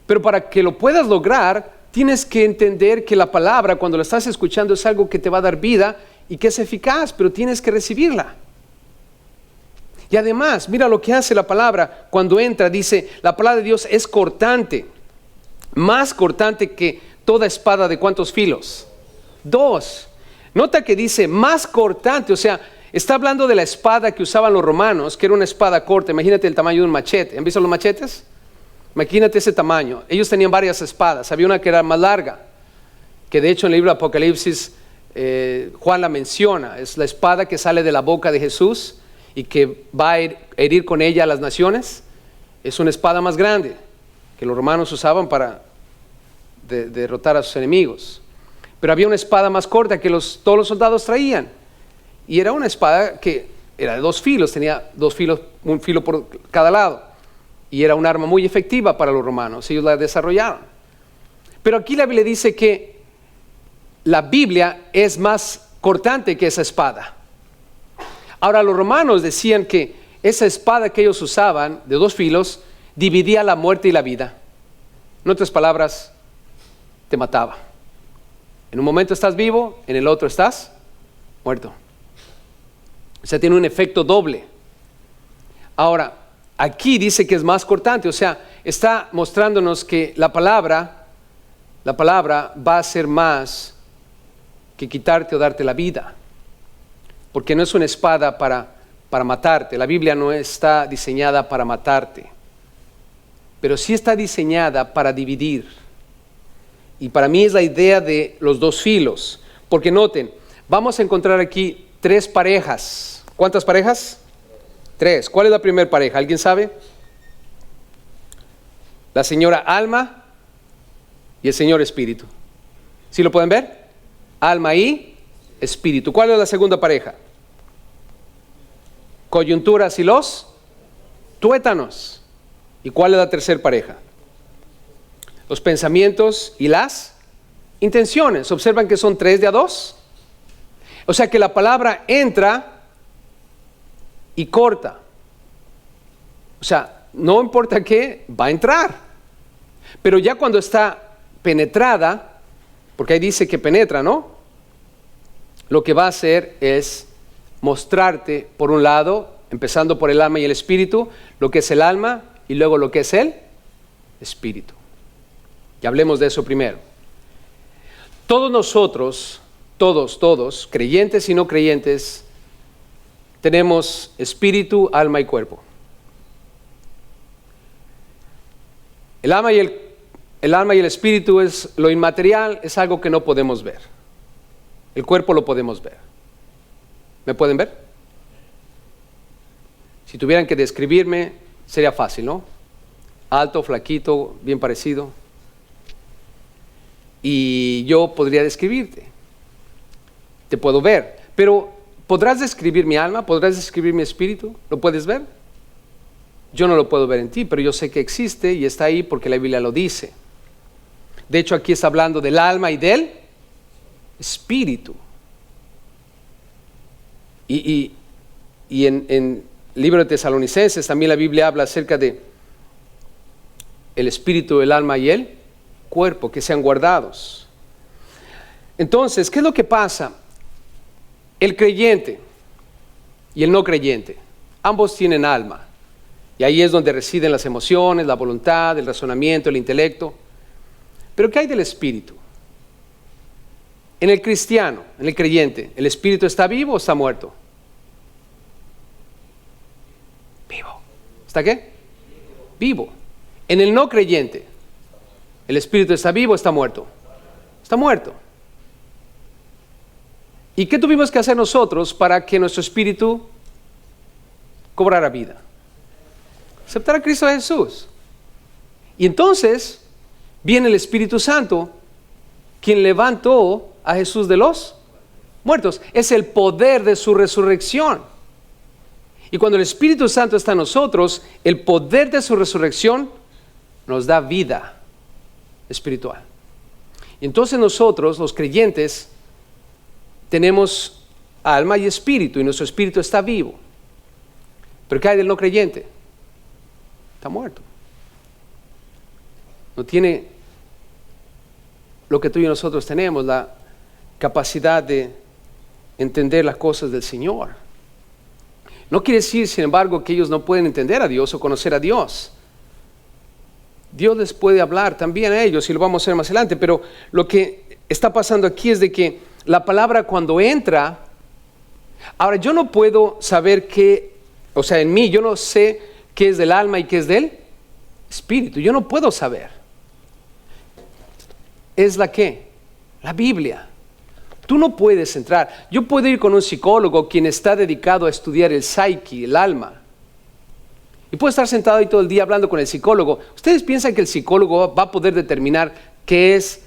Pero para que lo puedas lograr, tienes que entender que la palabra, cuando la estás escuchando, es algo que te va a dar vida y que es eficaz, pero tienes que recibirla. Y además, mira lo que hace la palabra cuando entra, dice, la palabra de Dios es cortante, más cortante que toda espada de ¿cuántos filos? 2. Nota que dice más cortante, o sea, está hablando de la espada que usaban los romanos, que era una espada corta. Imagínate el tamaño de un machete. ¿Han visto los machetes? Imagínate ese tamaño. Ellos tenían varias espadas. Había una que era más larga, que de hecho en el libro de Apocalipsis Juan la menciona. Es la espada que sale de la boca de Jesús y que va a herir con ella a las naciones. Es una espada más grande que los romanos usaban para derrotar a sus enemigos. Pero había una espada más corta que todos los soldados traían. Y era una espada que era de 2 filos, tenía 2 filos, un filo por cada lado. Y era un arma muy efectiva para los romanos, ellos la desarrollaron. Pero aquí la Biblia dice que la Biblia es más cortante que esa espada. Ahora, los romanos decían que esa espada que ellos usaban, de 2 filos, dividía la muerte y la vida. En otras palabras, te mataba. En un momento estás vivo, en el otro estás muerto. O sea, tiene un efecto doble. Ahora, aquí dice que es más cortante, o sea, está mostrándonos que la palabra va a ser más que quitarte o darte la vida, porque no es una espada para matarte. La Biblia no está diseñada para matarte, pero sí está diseñada para dividir. Y para mí es la idea de los dos filos, porque noten, vamos a encontrar aquí 3 parejas. ¿Cuántas parejas? 3. ¿Cuál es la primera pareja? ¿Alguien sabe? La señora alma y el señor espíritu. ¿Sí lo pueden ver? Alma y espíritu. ¿Cuál es la segunda pareja? Coyunturas y los tuétanos. ¿Y cuál es la tercera pareja? Los pensamientos y las intenciones. ¿Observan que son 3 de a 2? O sea que la palabra entra y corta. O sea, no importa qué, va a entrar. Pero ya cuando está penetrada, porque ahí dice que penetra, ¿no? Lo que va a hacer es mostrarte, por un lado, empezando por el alma y el espíritu, lo que es el alma y luego lo que es el espíritu. Y hablemos de eso primero. Todos nosotros, todos, creyentes y no creyentes, tenemos espíritu, alma y cuerpo. El alma y el espíritu es lo inmaterial, es algo que no podemos ver. El cuerpo lo podemos ver. ¿Me pueden ver? Si tuvieran que describirme, sería fácil, ¿no? Alto, flaquito, bien parecido. Y yo podría describirte. Te puedo ver. Pero, ¿podrás describir mi alma? ¿Podrás describir mi espíritu? ¿Lo puedes ver? Yo no lo puedo ver en ti, pero yo sé que existe y está ahí porque la Biblia lo dice. De hecho, aquí está hablando del alma y del espíritu. Y en el libro de Tesalonicenses también la Biblia habla acerca de el espíritu, el alma y el cuerpo, que sean guardados. Entonces, ¿qué es lo que pasa? El creyente y el no creyente, ambos tienen alma. Y ahí es donde residen las emociones, la voluntad, el razonamiento, el intelecto. Pero ¿qué hay del espíritu? En el cristiano, en el creyente, ¿el espíritu está vivo o está muerto? Vivo. ¿Está qué? Vivo. En el no creyente, ¿el espíritu está vivo o está muerto? Está muerto. ¿Y qué tuvimos que hacer nosotros para que nuestro espíritu cobrara vida? Aceptar a Cristo Jesús. Y entonces viene el Espíritu Santo, quien levantó a Jesús de los muertos. Es el poder de su resurrección. Y cuando el Espíritu Santo está en nosotros, el poder de su resurrección nos da vida espiritual. Y entonces nosotros, los creyentes, tenemos alma y espíritu, y nuestro espíritu está vivo. Pero ¿qué hay del no creyente? Está muerto. No tiene lo que tú y nosotros tenemos, la capacidad de entender las cosas del Señor. No quiere decir, sin embargo, que ellos no pueden entender a Dios o conocer a Dios. Dios les puede hablar también a ellos y lo vamos a hacer más adelante, pero lo que está pasando aquí es de que la palabra cuando entra, ahora yo no puedo saber qué, o sea, en mí yo no sé qué es del alma y qué es del espíritu, yo no puedo saber. ¿Es la qué? La Biblia. Tú no puedes entrar. Yo puedo ir con un psicólogo quien está dedicado a estudiar el psyche, el alma. Y puedo estar sentado ahí todo el día hablando con el psicólogo. ¿Ustedes piensan que el psicólogo va a poder determinar qué es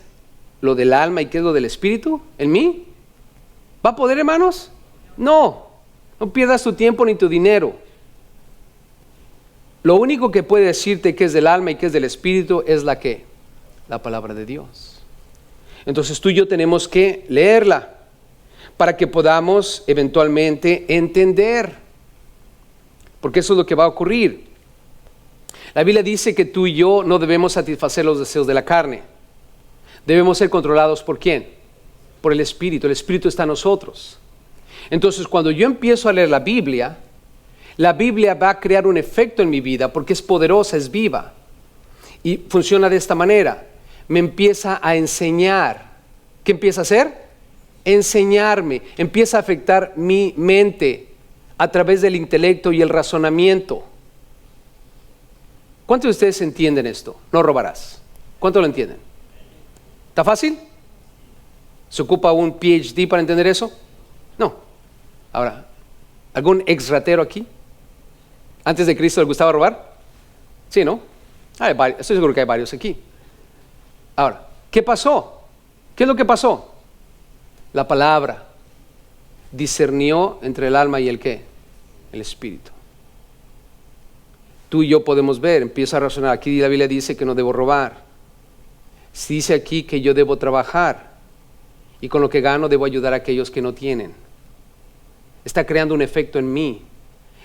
lo del alma y qué es lo del espíritu en mí? ¿Va a poder, hermanos? No. No pierdas tu tiempo ni tu dinero. Lo único que puede decirte qué es del alma y qué es del espíritu es la ¿qué? La palabra de Dios. Entonces tú y yo tenemos que leerla para que podamos eventualmente entender. Porque eso es lo que va a ocurrir. La Biblia dice que tú y yo no debemos satisfacer los deseos de la carne. Debemos ser controlados ¿por quién? Por el Espíritu. El Espíritu está en nosotros. Entonces cuando yo empiezo a leer la Biblia, La Biblia va a crear un efecto en mi vida porque es poderosa, es viva. Y funciona de esta manera. Me empieza a enseñar. ¿Qué empieza a hacer? Enseñarme. Empieza a afectar mi mente a través del intelecto y el razonamiento. ¿Cuántos de ustedes entienden esto? No robarás. ¿Cuántos lo entienden? ¿Está fácil? ¿Se ocupa un PhD para entender eso? No. Ahora, ¿algún ex ratero aquí? ¿Antes de Cristo le gustaba robar? Sí, ¿no? Estoy seguro que hay varios aquí. Ahora, ¿qué pasó? ¿Qué es lo que pasó? La palabra discernió entre el alma y el ¿qué? El espíritu. Tú y yo podemos ver, empieza a razonar. Aquí la Biblia dice que no debo robar. Dice aquí que yo debo trabajar y con lo que gano debo ayudar a aquellos que no tienen. Está creando un efecto en mí.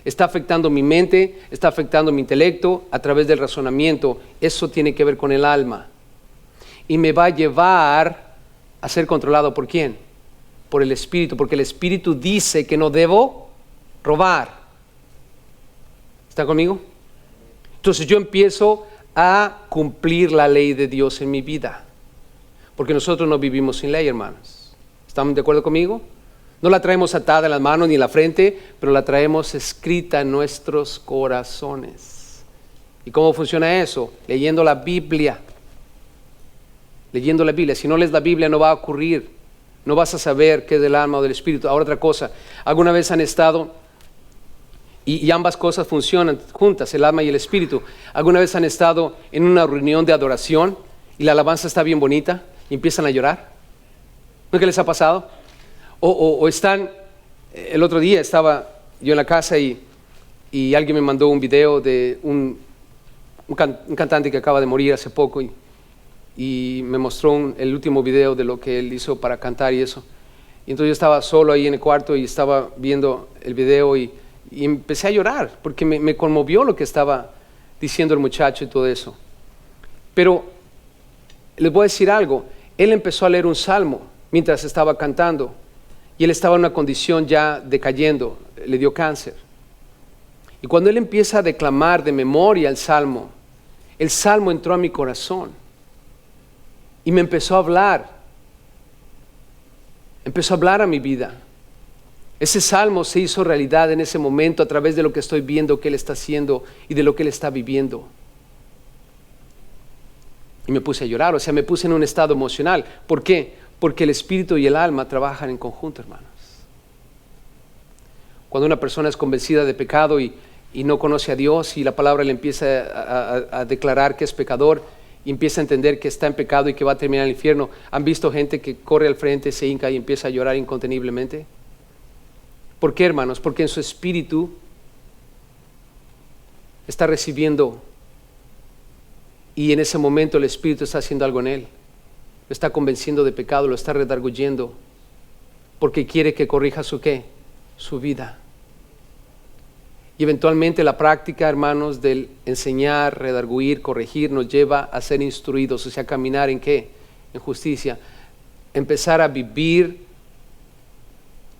Está afectando mi mente, está afectando mi intelecto a través del razonamiento. Eso tiene que ver con el alma. Y me va a llevar a ser controlado ¿por quién? Por el Espíritu, porque el Espíritu dice que no debo robar. ¿Está conmigo? Entonces yo empiezo a cumplir la ley de Dios en mi vida. Porque nosotros no vivimos sin ley, hermanos. ¿Están de acuerdo conmigo? No la traemos atada en las manos ni en la frente, pero la traemos escrita en nuestros corazones. ¿Y cómo funciona eso? Leyendo la Biblia. Leyendo la Biblia. Si no lees la Biblia no va a ocurrir. No vas a saber qué es del alma o del espíritu. Ahora otra cosa. ¿Alguna vez han estado, y ambas cosas funcionan juntas, el alma y el espíritu? ¿Alguna vez han estado en una reunión de adoración y la alabanza está bien bonita y empiezan a llorar? ¿No que les ha pasado? O están, el otro día estaba yo en la casa y alguien me mandó un video de un cantante que acaba de morir hace poco y me mostró el último video de lo que él hizo para cantar y eso. Y entonces yo estaba solo ahí en el cuarto y estaba viendo el video y empecé a llorar porque me conmovió lo que estaba diciendo el muchacho y todo eso. Pero les voy a decir algo, él empezó a leer un salmo mientras estaba cantando. Y él estaba en una condición ya decayendo, le dio cáncer. Y cuando él empieza a declamar de memoria el salmo entró a mi corazón. Y me empezó a hablar a mi vida. Ese salmo se hizo realidad en ese momento a través de lo que estoy viendo que él está haciendo y de lo que él está viviendo. Y me puse a llorar, o sea, me puse en un estado emocional. ¿Por qué? Porque el espíritu y el alma trabajan en conjunto, hermanos. Cuando una persona es convencida de pecado y no conoce a Dios y la palabra le empieza a declarar que es pecador y empieza a entender que está en pecado y que va a terminar en el infierno, ¿han visto gente que corre al frente, se hinca y empieza a llorar inconteniblemente? ¿Por qué, hermanos? Porque en su espíritu está recibiendo y en ese momento el espíritu está haciendo algo en él. Lo está convenciendo de pecado, lo está redarguyendo, porque quiere que corrija su ¿qué? Su vida. Y eventualmente la práctica, hermanos, del enseñar, redarguir, corregir, nos lleva a ser instruidos, o sea, caminar ¿en qué? En justicia. Empezar a vivir,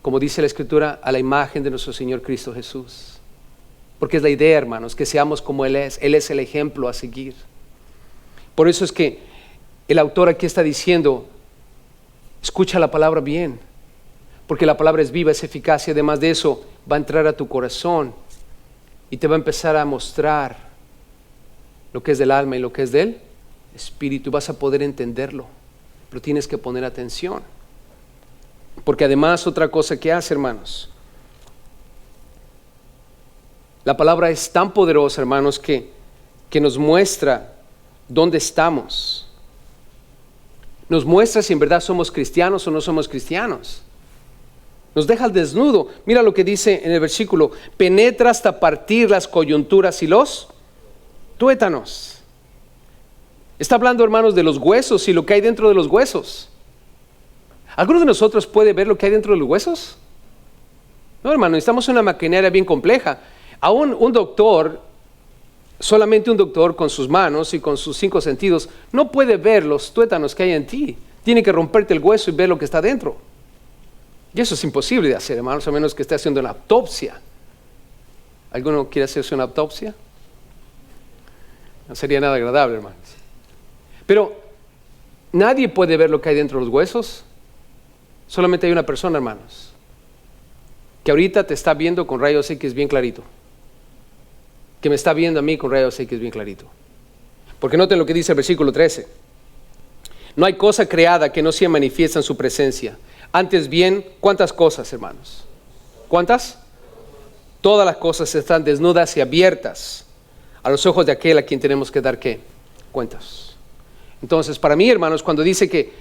como dice la Escritura, a la imagen de nuestro Señor Cristo Jesús. Porque es la idea, hermanos, que seamos como Él es el ejemplo a seguir. Por eso es que el autor aquí está diciendo, escucha la palabra bien, porque la palabra es viva, es eficaz y además de eso va a entrar a tu corazón y te va a empezar a mostrar lo que es del alma y lo que es del espíritu. Vas a poder entenderlo, pero tienes que poner atención. Porque además otra cosa que hace, hermanos, la palabra es tan poderosa, hermanos, que nos muestra dónde estamos. Nos muestra si en verdad somos cristianos o no somos cristianos. Nos deja al desnudo. Mira lo que dice en el versículo: penetra hasta partir las coyunturas y los tuétanos. Está hablando, hermanos, de los huesos y lo que hay dentro de los huesos. ¿Alguno de nosotros puede ver lo que hay dentro de los huesos? No, hermano, necesitamos una maquinaria bien compleja. Aún un doctor, solamente un doctor con sus manos y con sus 5 sentidos no puede ver los tuétanos que hay en ti. Tiene que romperte el hueso y ver lo que está dentro. Y eso es imposible de hacer, hermanos, a menos que esté haciendo una autopsia. ¿Alguno quiere hacerse una autopsia? No sería nada agradable, hermanos. Pero nadie puede ver lo que hay dentro de los huesos. Solamente hay una persona, hermanos, que ahorita te está viendo con rayos X bien clarito. Que me está viendo a mí con rayos X bien clarito. Porque noten lo que dice el versículo 13. No hay cosa creada que no sea manifiesta en su presencia. Antes bien, ¿cuántas cosas, hermanos? ¿Cuántas? Todas las cosas están desnudas y abiertas a los ojos de aquel a quien tenemos que dar, ¿qué? Cuentas. Entonces, para mí, hermanos, cuando dice que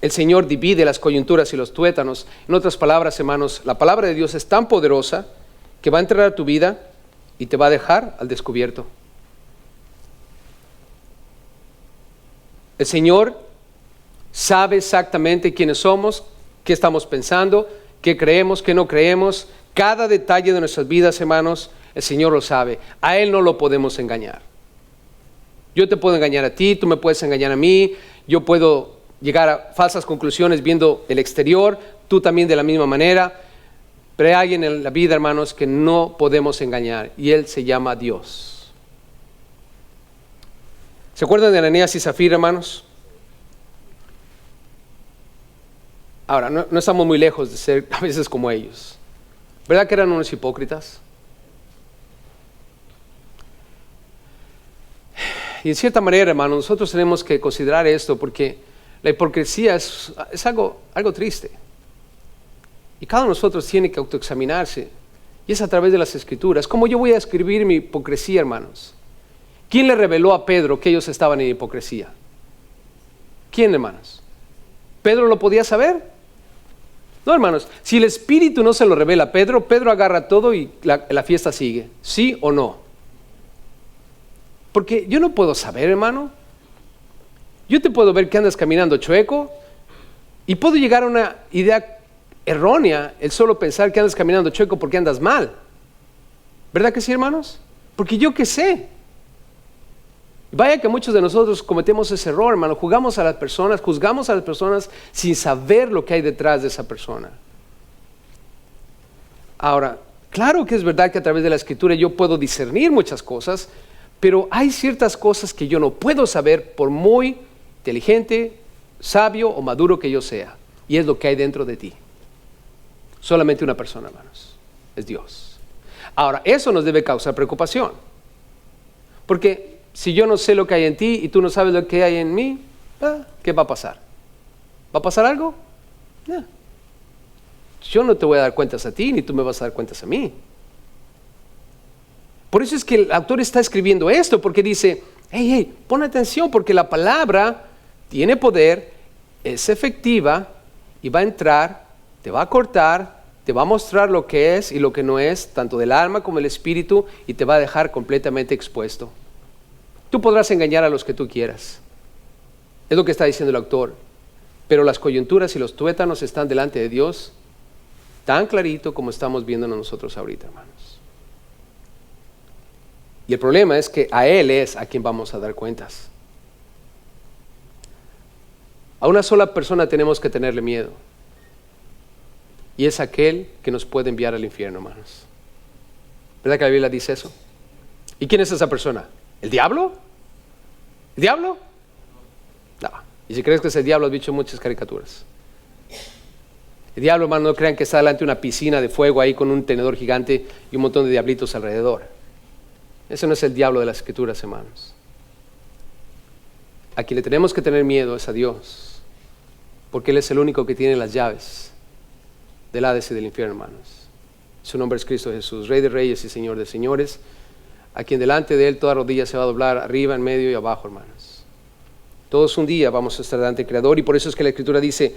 el Señor divide las coyunturas y los tuétanos, en otras palabras, hermanos, la palabra de Dios es tan poderosa que va a entrar a tu vida y te va a dejar al descubierto. El Señor sabe exactamente quiénes somos, qué estamos pensando, qué creemos, qué no creemos. Cada detalle de nuestras vidas, hermanos, el Señor lo sabe. A Él no lo podemos engañar. Yo te puedo engañar a ti, tú me puedes engañar a mí, yo puedo llegar a falsas conclusiones viendo el exterior, tú también de la misma manera, pero hay alguien en la vida, hermanos, que no podemos engañar, y Él se llama Dios. ¿Se acuerdan de Ananías y Zafira, hermanos? Ahora, no estamos muy lejos de ser a veces como ellos. ¿Verdad que eran unos hipócritas? Y en cierta manera, hermano, nosotros tenemos que considerar esto porque la hipocresía es algo triste. Y cada uno de nosotros tiene que autoexaminarse. Y es a través de las Escrituras. ¿Cómo yo voy a escribir mi hipocresía, hermanos? ¿Quién le reveló a Pedro que ellos estaban en hipocresía? ¿Quién, hermanos? ¿Pedro lo podía saber? No, hermanos. Si el Espíritu no se lo revela a Pedro, Pedro agarra todo y la fiesta sigue. ¿Sí o no? Porque yo no puedo saber, hermano. Yo te puedo ver que andas caminando chueco y puedo llegar a una idea errónea el solo pensar que andas caminando chueco porque andas mal. ¿Verdad que sí, hermanos? Porque yo qué sé. Vaya que muchos de nosotros cometemos ese error, hermano. Juzgamos a las personas sin saber lo que hay detrás de esa persona. Ahora, claro que es verdad que a través de la Escritura yo puedo discernir muchas cosas, pero hay ciertas cosas que yo no puedo saber por muy inteligente, sabio o maduro que yo sea. Y es lo que hay dentro de ti. Solamente una persona, hermanos. Es Dios. Ahora, eso nos debe causar preocupación. Porque si yo no sé lo que hay en ti y tú no sabes lo que hay en mí, ¿qué va a pasar? ¿Va a pasar algo? No. Yo no te voy a dar cuentas a ti, ni tú me vas a dar cuentas a mí. Por eso es que el autor está escribiendo esto, porque dice, hey, pon atención, porque la palabra tiene poder, es efectiva y va a entrar, te va a cortar, te va a mostrar lo que es y lo que no es, tanto del alma como del espíritu, y te va a dejar completamente expuesto. Tú podrás engañar a los que tú quieras. Es lo que está diciendo el autor. Pero las coyunturas y los tuétanos están delante de Dios tan clarito como estamos viéndonos nosotros ahorita, hermanos. Y el problema es que a Él es a quien vamos a dar cuentas. A una sola persona tenemos que tenerle miedo. Y es aquel que nos puede enviar al infierno, hermanos. ¿Verdad que la Biblia dice eso? ¿Y quién es esa persona? ¿El diablo? ¿El diablo? No. Y si crees que es el diablo, has visto muchas caricaturas. El diablo, hermano, no crean que está delante de una piscina de fuego ahí con un tenedor gigante y un montón de diablitos alrededor. Ese no es el diablo de las Escrituras, hermanos. A quien le tenemos que tener miedo es a Dios, porque Él es el único que tiene las llaves del Hades y del infierno, hermanos. Su nombre es Cristo Jesús, Rey de Reyes y Señor de Señores, a quien delante de Él toda rodilla se va a doblar, arriba, en medio y abajo, hermanos. Todos un día vamos a estar delante del Creador, y por eso es que la Escritura dice,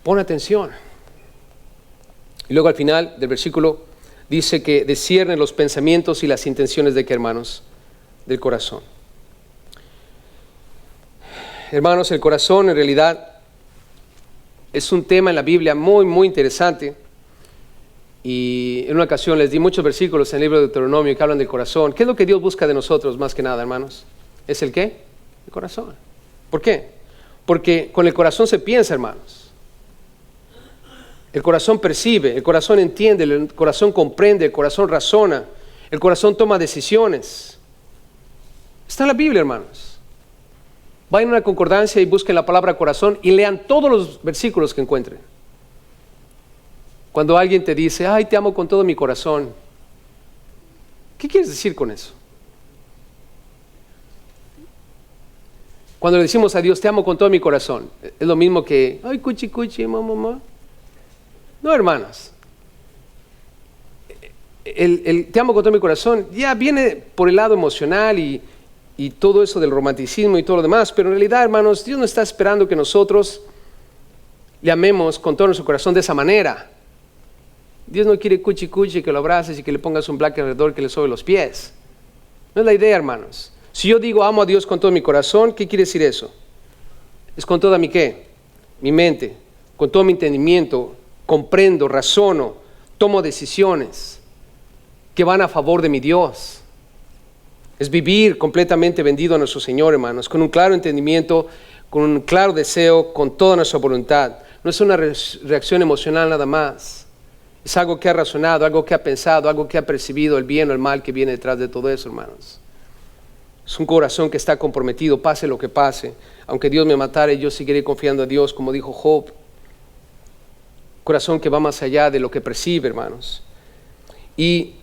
pon atención. Y luego al final del versículo dice que discierne los pensamientos y las intenciones de qué, hermanos, del corazón. Hermanos, el corazón en realidad es un tema en la Biblia muy, muy interesante. Y en una ocasión les di muchos versículos en el libro de Deuteronomio que hablan del corazón. ¿Qué es lo que Dios busca de nosotros más que nada, hermanos? ¿Es el qué? El corazón. ¿Por qué? Porque con el corazón se piensa, hermanos. El corazón percibe, el corazón entiende, el corazón comprende, el corazón razona. El corazón toma decisiones. Está en la Biblia, hermanos. Vayan a una concordancia y busquen la palabra corazón y lean todos los versículos que encuentren. Cuando alguien te dice, ay, te amo con todo mi corazón, ¿qué quieres decir con eso? Cuando le decimos a Dios, te amo con todo mi corazón, ¿es lo mismo que, ay, cuchi, cuchi, mamá? No, hermanos. El te amo con todo mi corazón ya viene por el lado emocional y todo eso del romanticismo y todo lo demás, pero en realidad, hermanos, Dios no está esperando que nosotros le amemos con todo nuestro corazón de esa manera. Dios no quiere cuchi cuchi, que lo abraces y que le pongas un plaque alrededor que le sobe los pies. No es la idea, hermanos. Si yo digo amo a Dios con todo mi corazón, ¿qué quiere decir eso? Es con toda mi ¿qué? Mi mente, con todo mi entendimiento, comprendo, razono, tomo decisiones que van a favor de mi Dios. Es vivir completamente vendido a nuestro Señor, hermanos, con un claro entendimiento, con un claro deseo, con toda nuestra voluntad. No es una reacción emocional nada más. Es algo que ha razonado, algo que ha pensado, algo que ha percibido, el bien o el mal que viene detrás de todo eso, hermanos. Es un corazón que está comprometido, pase lo que pase. Aunque Dios me matare, yo seguiré confiando a Dios, como dijo Job. Corazón que va más allá de lo que percibe, hermanos. Y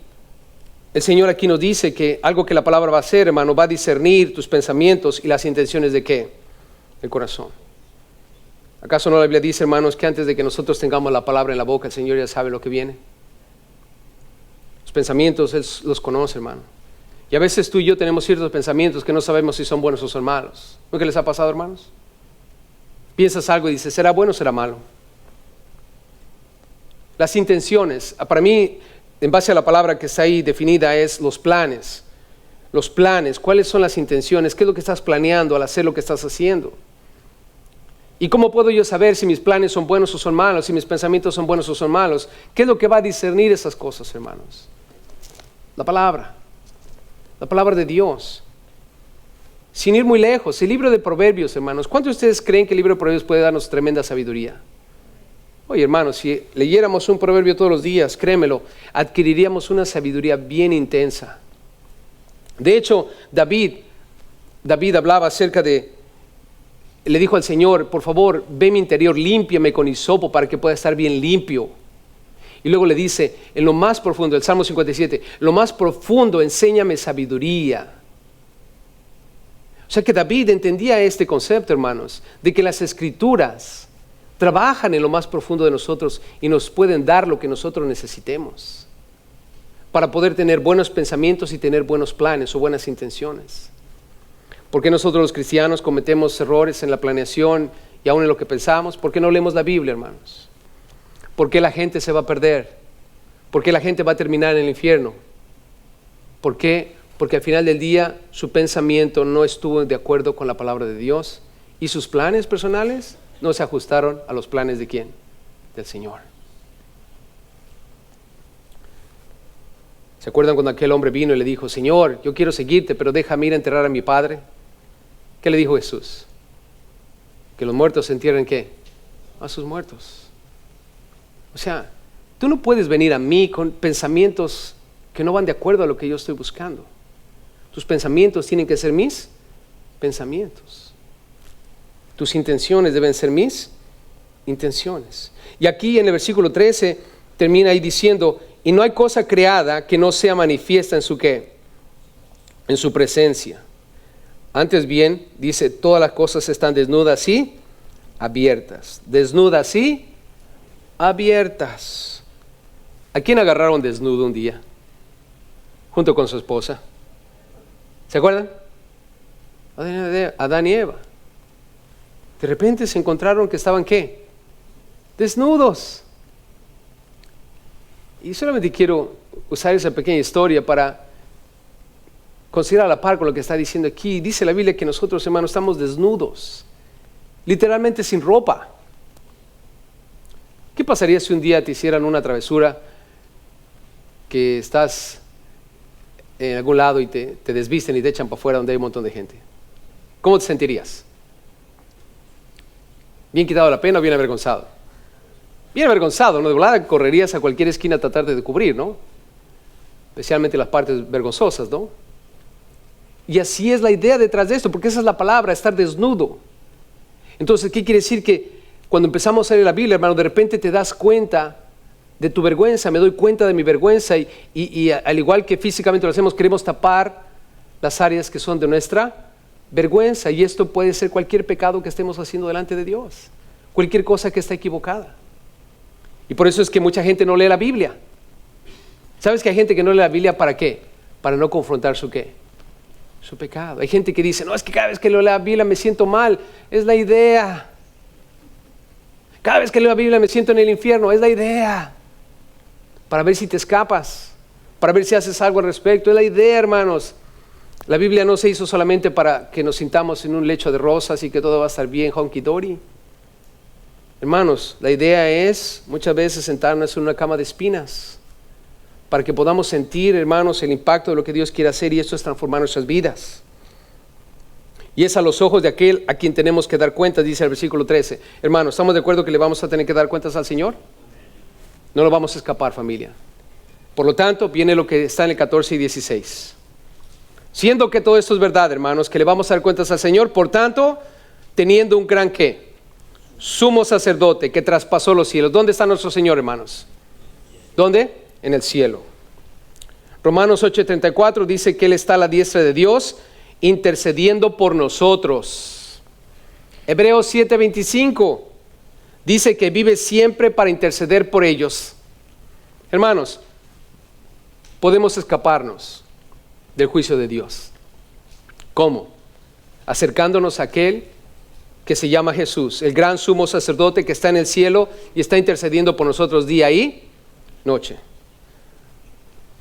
el Señor aquí nos dice que algo que la palabra va a hacer, hermano, va a discernir tus pensamientos y las intenciones de ¿qué? El corazón. ¿Acaso no la Biblia dice, hermanos, que antes de que nosotros tengamos la palabra en la boca, el Señor ya sabe lo que viene? Los pensamientos Él los conoce, hermano. Y a veces tú y yo tenemos ciertos pensamientos que no sabemos si son buenos o son malos. ¿No es que les ha pasado, hermanos? Piensas algo y dices, ¿será bueno o será malo? Las intenciones, para mí, en base a la palabra que está ahí definida, es los planes. Los planes, ¿cuáles son las intenciones? ¿Qué es lo que estás planeando al hacer lo que estás haciendo? ¿Y cómo puedo yo saber si mis planes son buenos o son malos? Si mis pensamientos son buenos o son malos. ¿Qué es lo que va a discernir esas cosas, hermanos? La palabra de Dios. Sin ir muy lejos, el libro de Proverbios, hermanos. ¿Cuántos de ustedes creen que el libro de Proverbios puede darnos tremenda sabiduría? Oye, hermanos, si leyéramos un proverbio todos los días, créemelo, adquiriríamos una sabiduría bien intensa. De hecho, David hablaba acerca de, le dijo al Señor, por favor, ve mi interior, límpiame con hisopo para que pueda estar bien limpio. Y luego le dice, en lo más profundo, el Salmo 57, lo más profundo, enséñame sabiduría. O sea que David entendía este concepto, hermanos, de que las Escrituras trabajan en lo más profundo de nosotros y nos pueden dar lo que nosotros necesitemos para poder tener buenos pensamientos y tener buenos planes o buenas intenciones. ¿Por qué nosotros los cristianos cometemos errores en la planeación y aún en lo que pensamos? ¿Por qué no leemos la Biblia, hermanos? ¿Por qué la gente se va a perder? ¿Por qué la gente va a terminar en el infierno? ¿Por qué? Porque al final del día su pensamiento no estuvo de acuerdo con la palabra de Dios y sus planes personales no se ajustaron a los planes de ¿quién? Del Señor. ¿Se acuerdan cuando aquel hombre vino y le dijo, Señor, yo quiero seguirte, pero déjame ir a enterrar a mi padre? ¿Qué le dijo Jesús? Que los muertos se entierren ¿qué? A sus muertos. O sea, tú no puedes venir a mí con pensamientos que no van de acuerdo a lo que yo estoy buscando. Tus pensamientos tienen que ser mis pensamientos. Tus intenciones deben ser mis intenciones. Y aquí en el versículo 13 termina ahí diciendo, y no hay cosa creada que no sea manifiesta en su ¿qué? En su presencia. Antes bien, dice, todas las cosas están desnudas y abiertas. Desnudas y abiertas. ¿A quién agarraron desnudo un día? Junto con su esposa. ¿Se acuerdan? Adán y Eva. De repente se encontraron que estaban ¿qué? Desnudos. Y solamente quiero usar esa pequeña historia para considerar a la par con lo que está diciendo aquí. Dice la Biblia que nosotros, hermanos, estamos desnudos. Literalmente sin ropa. ¿Qué pasaría si un día te hicieran una travesura que estás en algún lado y te desvisten y te echan para afuera donde hay un montón de gente? ¿Cómo te sentirías? ¿Bien quitado la pena o bien avergonzado? Bien avergonzado, ¿no? De volada correrías a cualquier esquina a tratar de cubrir, ¿no? especialmente las partes vergonzosas, ¿no? Y así es la idea detrás de esto, porque esa es la palabra, estar desnudo. Entonces, ¿qué quiere decir? Que cuando empezamos a leer la Biblia, hermano, de repente te das cuenta de tu vergüenza, me doy cuenta de mi vergüenza y al igual que físicamente lo hacemos, queremos tapar las áreas que son de nuestra vergüenza, y esto puede ser cualquier pecado que estemos haciendo delante de Dios, cualquier cosa que está equivocada. Y por eso es que mucha gente no lee la Biblia. ¿Sabes que hay gente que no lee la Biblia para qué? Para no confrontar su qué, su pecado. Hay gente que dice, no, es que cada vez que leo la Biblia me siento mal. Es la idea. Cada vez que leo la Biblia me siento en el infierno. Es la idea. Para ver si te escapas, para ver si haces algo al respecto. Es la idea, hermanos. La Biblia no se hizo solamente para que nos sintamos en un lecho de rosas y que todo va a estar bien, honky dory. Hermanos, la idea es muchas veces sentarnos en una cama de espinas para que podamos sentir, hermanos, el impacto de lo que Dios quiere hacer, y esto es transformar nuestras vidas. Y es a los ojos de aquel a quien tenemos que dar cuentas, dice el versículo 13. Hermanos, ¿estamos de acuerdo que le vamos a tener que dar cuentas al Señor? No lo vamos a escapar, familia. Por lo tanto, viene lo que está en el 14 y 16. Siendo que todo esto es verdad, hermanos, que le vamos a dar cuentas al Señor, por tanto, teniendo un gran ¿qué? Sumo sacerdote que traspasó los cielos. ¿Dónde está nuestro Señor, hermanos? ¿Dónde? En el cielo. Romanos 8:34 dice que Él está a la diestra de Dios, intercediendo por nosotros. Hebreos 7:25 dice que vive siempre para interceder por ellos. Hermanos, podemos escaparnos del juicio de Dios. ¿Cómo? Acercándonos a aquel que se llama Jesús, el gran sumo sacerdote que está en el cielo y está intercediendo por nosotros día y noche.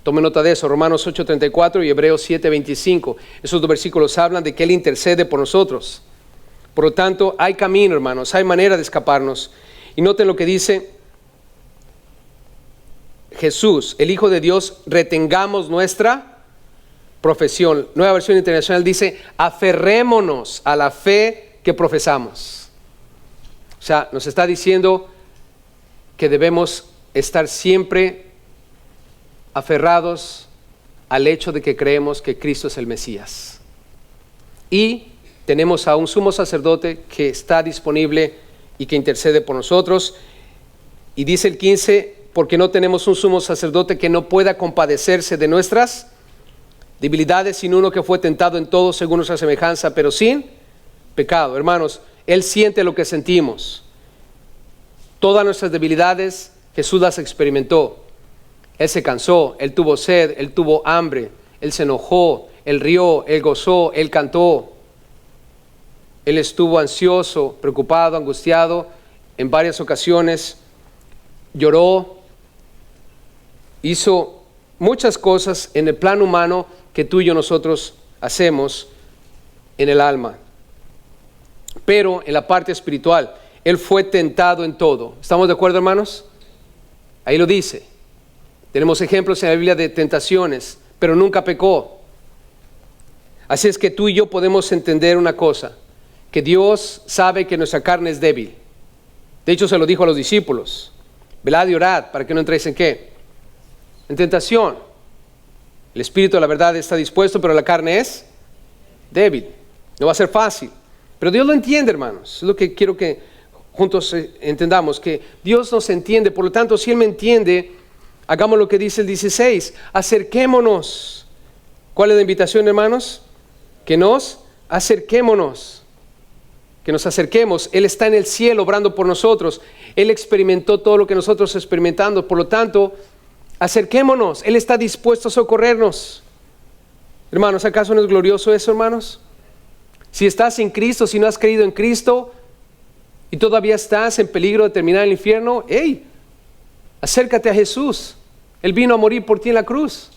Tome nota de eso, Romanos 8:34 y Hebreos 7:25. Esos dos versículos hablan de que Él intercede por nosotros. Por lo tanto, hay camino, hermanos, hay manera de escaparnos. Y noten lo que dice Jesús, el Hijo de Dios, retengamos nuestra profesión. Nueva Versión Internacional dice, aferrémonos a la fe que profesamos. O sea, nos está diciendo que debemos estar siempre aferrados al hecho de que creemos que Cristo es el Mesías. Y tenemos a un sumo sacerdote que está disponible y que intercede por nosotros. Y dice el 15, porque no tenemos un sumo sacerdote que no pueda compadecerse de nuestras debilidades, sino uno que fue tentado en todo según nuestra semejanza, pero sin pecado. Hermanos, Él siente lo que sentimos. Todas nuestras debilidades Jesús las experimentó. Él se cansó, Él tuvo sed, Él tuvo hambre, Él se enojó, Él rió, Él gozó, Él cantó. Él estuvo ansioso, preocupado, angustiado en varias ocasiones, lloró, hizo muchas cosas en el plano humano que tú y yo nosotros hacemos en el alma. Pero en la parte espiritual, Él fue tentado en todo. ¿Estamos de acuerdo, hermanos? Ahí lo dice. Tenemos ejemplos en la Biblia de tentaciones, pero nunca pecó. Así es que tú y yo podemos entender una cosa, que Dios sabe que nuestra carne es débil. De hecho, se lo dijo a los discípulos. Velad y orad para que no entréis en ¿qué? En tentación. El espíritu de la verdad está dispuesto, pero la carne es débil. No va a ser fácil. Pero Dios lo entiende, hermanos. Es lo que quiero que juntos entendamos, que Dios nos entiende. Por lo tanto, si Él me entiende, hagamos lo que dice el 16. Acerquémonos. ¿Cuál es la invitación, hermanos? Que nos acerquémonos. Que nos acerquemos. Él está en el cielo obrando por nosotros. Él experimentó todo lo que nosotros experimentamos. Por lo tanto, acerquémonos. Él está dispuesto a socorrernos. Hermanos, ¿acaso no es glorioso eso, hermanos? Si estás sin Cristo, si no has creído en Cristo y todavía estás en peligro de terminar en el infierno, ¡hey! Acércate a Jesús. Él vino a morir por ti en la cruz,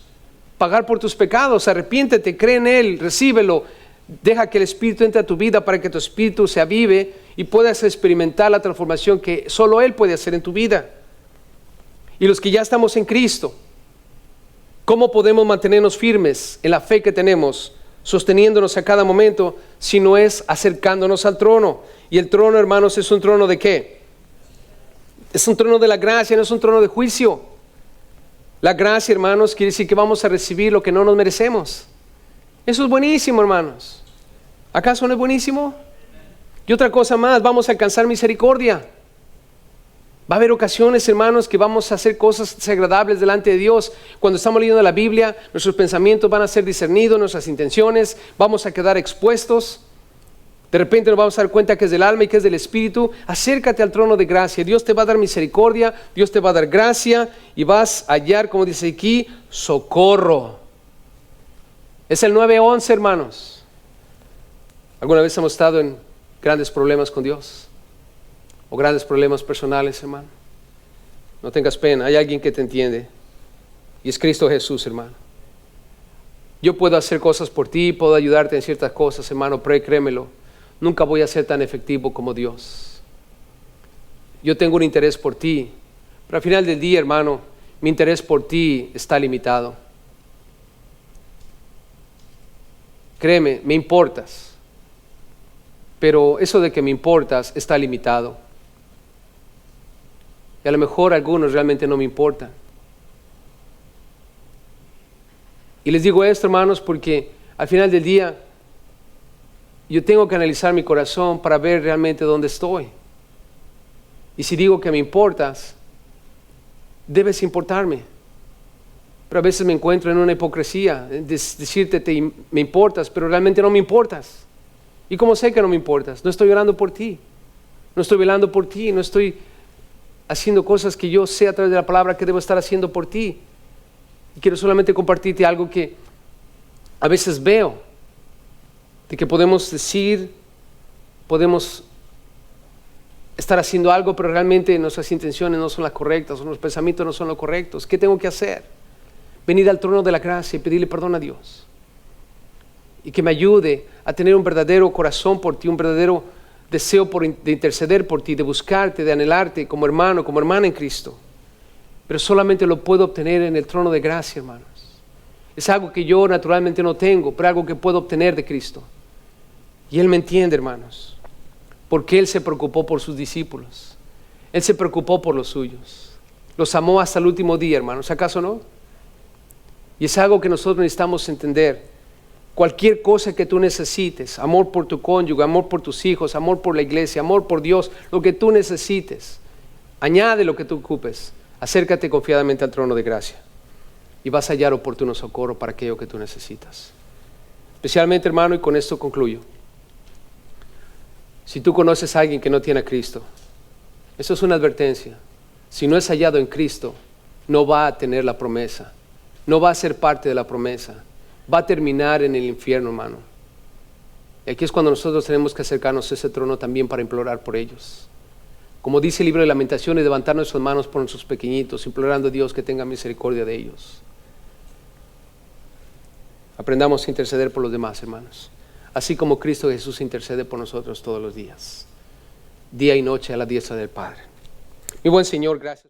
pagar por tus pecados. Arrepiéntete, cree en Él, recíbelo. Deja que el Espíritu entre a tu vida para que tu espíritu se avive y puedas experimentar la transformación que solo Él puede hacer en tu vida. Y los que ya estamos en Cristo, ¿cómo podemos mantenernos firmes en la fe que tenemos, sosteniéndonos a cada momento, si no es acercándonos al trono? Y el trono, hermanos, es un trono ¿de qué? Es un trono de la gracia, no es un trono de juicio. La gracia, hermanos, quiere decir que vamos a recibir lo que no nos merecemos. Eso es buenísimo, hermanos. ¿Acaso no es buenísimo? Y otra cosa más, vamos a alcanzar misericordia. Va a haber ocasiones, hermanos, que vamos a hacer cosas desagradables delante de Dios. Cuando estamos leyendo la Biblia, nuestros pensamientos van a ser discernidos, nuestras intenciones, vamos a quedar expuestos. De repente nos vamos a dar cuenta que es del alma y que es del espíritu. Acércate al trono de gracia. Dios te va a dar misericordia, Dios te va a dar gracia y vas a hallar, como dice aquí, socorro. Es el 9:11, hermanos. ¿Alguna vez hemos estado en grandes problemas con Dios? ¿O grandes problemas personales, hermano? No tengas pena, hay alguien que te entiende. Y es Cristo Jesús, hermano. Yo puedo hacer cosas por ti, puedo ayudarte en ciertas cosas, hermano, pero créemelo, nunca voy a ser tan efectivo como Dios. Yo tengo un interés por ti, pero al final del día, hermano, mi interés por ti está limitado. Créeme, me importas, pero eso de que me importas está limitado. Y a lo mejor algunos realmente no me importan. Y les digo esto, hermanos, porque al final del día yo tengo que analizar mi corazón para ver realmente dónde estoy. Y si digo que me importas, debes importarme. Pero a veces me encuentro en una hipocresía, de decirte me importas, pero realmente no me importas. ¿Y cómo sé que no me importas? No estoy orando por ti, no estoy velando por ti, no estoy haciendo cosas que yo sé a través de la palabra que debo estar haciendo por ti. Y quiero solamente compartirte algo que a veces veo, de que podemos decir, podemos estar haciendo algo, pero realmente nuestras intenciones no son las correctas, o nuestros pensamientos no son los correctos. ¿Qué tengo que hacer? Venir al trono de la gracia y pedirle perdón a Dios. Y que me ayude a tener un verdadero corazón por ti, un verdadero deseo de interceder por ti, de buscarte, de anhelarte como hermano, como hermana en Cristo. Pero solamente lo puedo obtener en el trono de gracia, hermanos. Es algo que yo naturalmente no tengo, pero algo que puedo obtener de Cristo. Y Él me entiende, hermanos, porque Él se preocupó por sus discípulos. Él se preocupó por los suyos. Los amó hasta el último día, hermanos. ¿Acaso no? Y es algo que nosotros necesitamos entender. Cualquier cosa que tú necesites, amor por tu cónyuge, amor por tus hijos, amor por la iglesia, amor por Dios, lo que tú necesites, añade lo que tú ocupes. Acércate confiadamente al trono de gracia y vas a hallar oportuno socorro para aquello que tú necesitas. Especialmente, hermano, y con esto concluyo. Si tú conoces a alguien que no tiene a Cristo, eso es una advertencia. Si no es hallado en Cristo, no va a tener la promesa, no va a ser parte de la promesa. Va a terminar en el infierno, hermano. Y aquí es cuando nosotros tenemos que acercarnos a ese trono también para implorar por ellos. Como dice el libro de Lamentaciones, levantar nuestras manos por nuestros pequeñitos, implorando a Dios que tenga misericordia de ellos. Aprendamos a interceder por los demás, hermanos. Así como Cristo Jesús intercede por nosotros todos los días. Día y noche a la diestra del Padre. Mi buen Señor, gracias.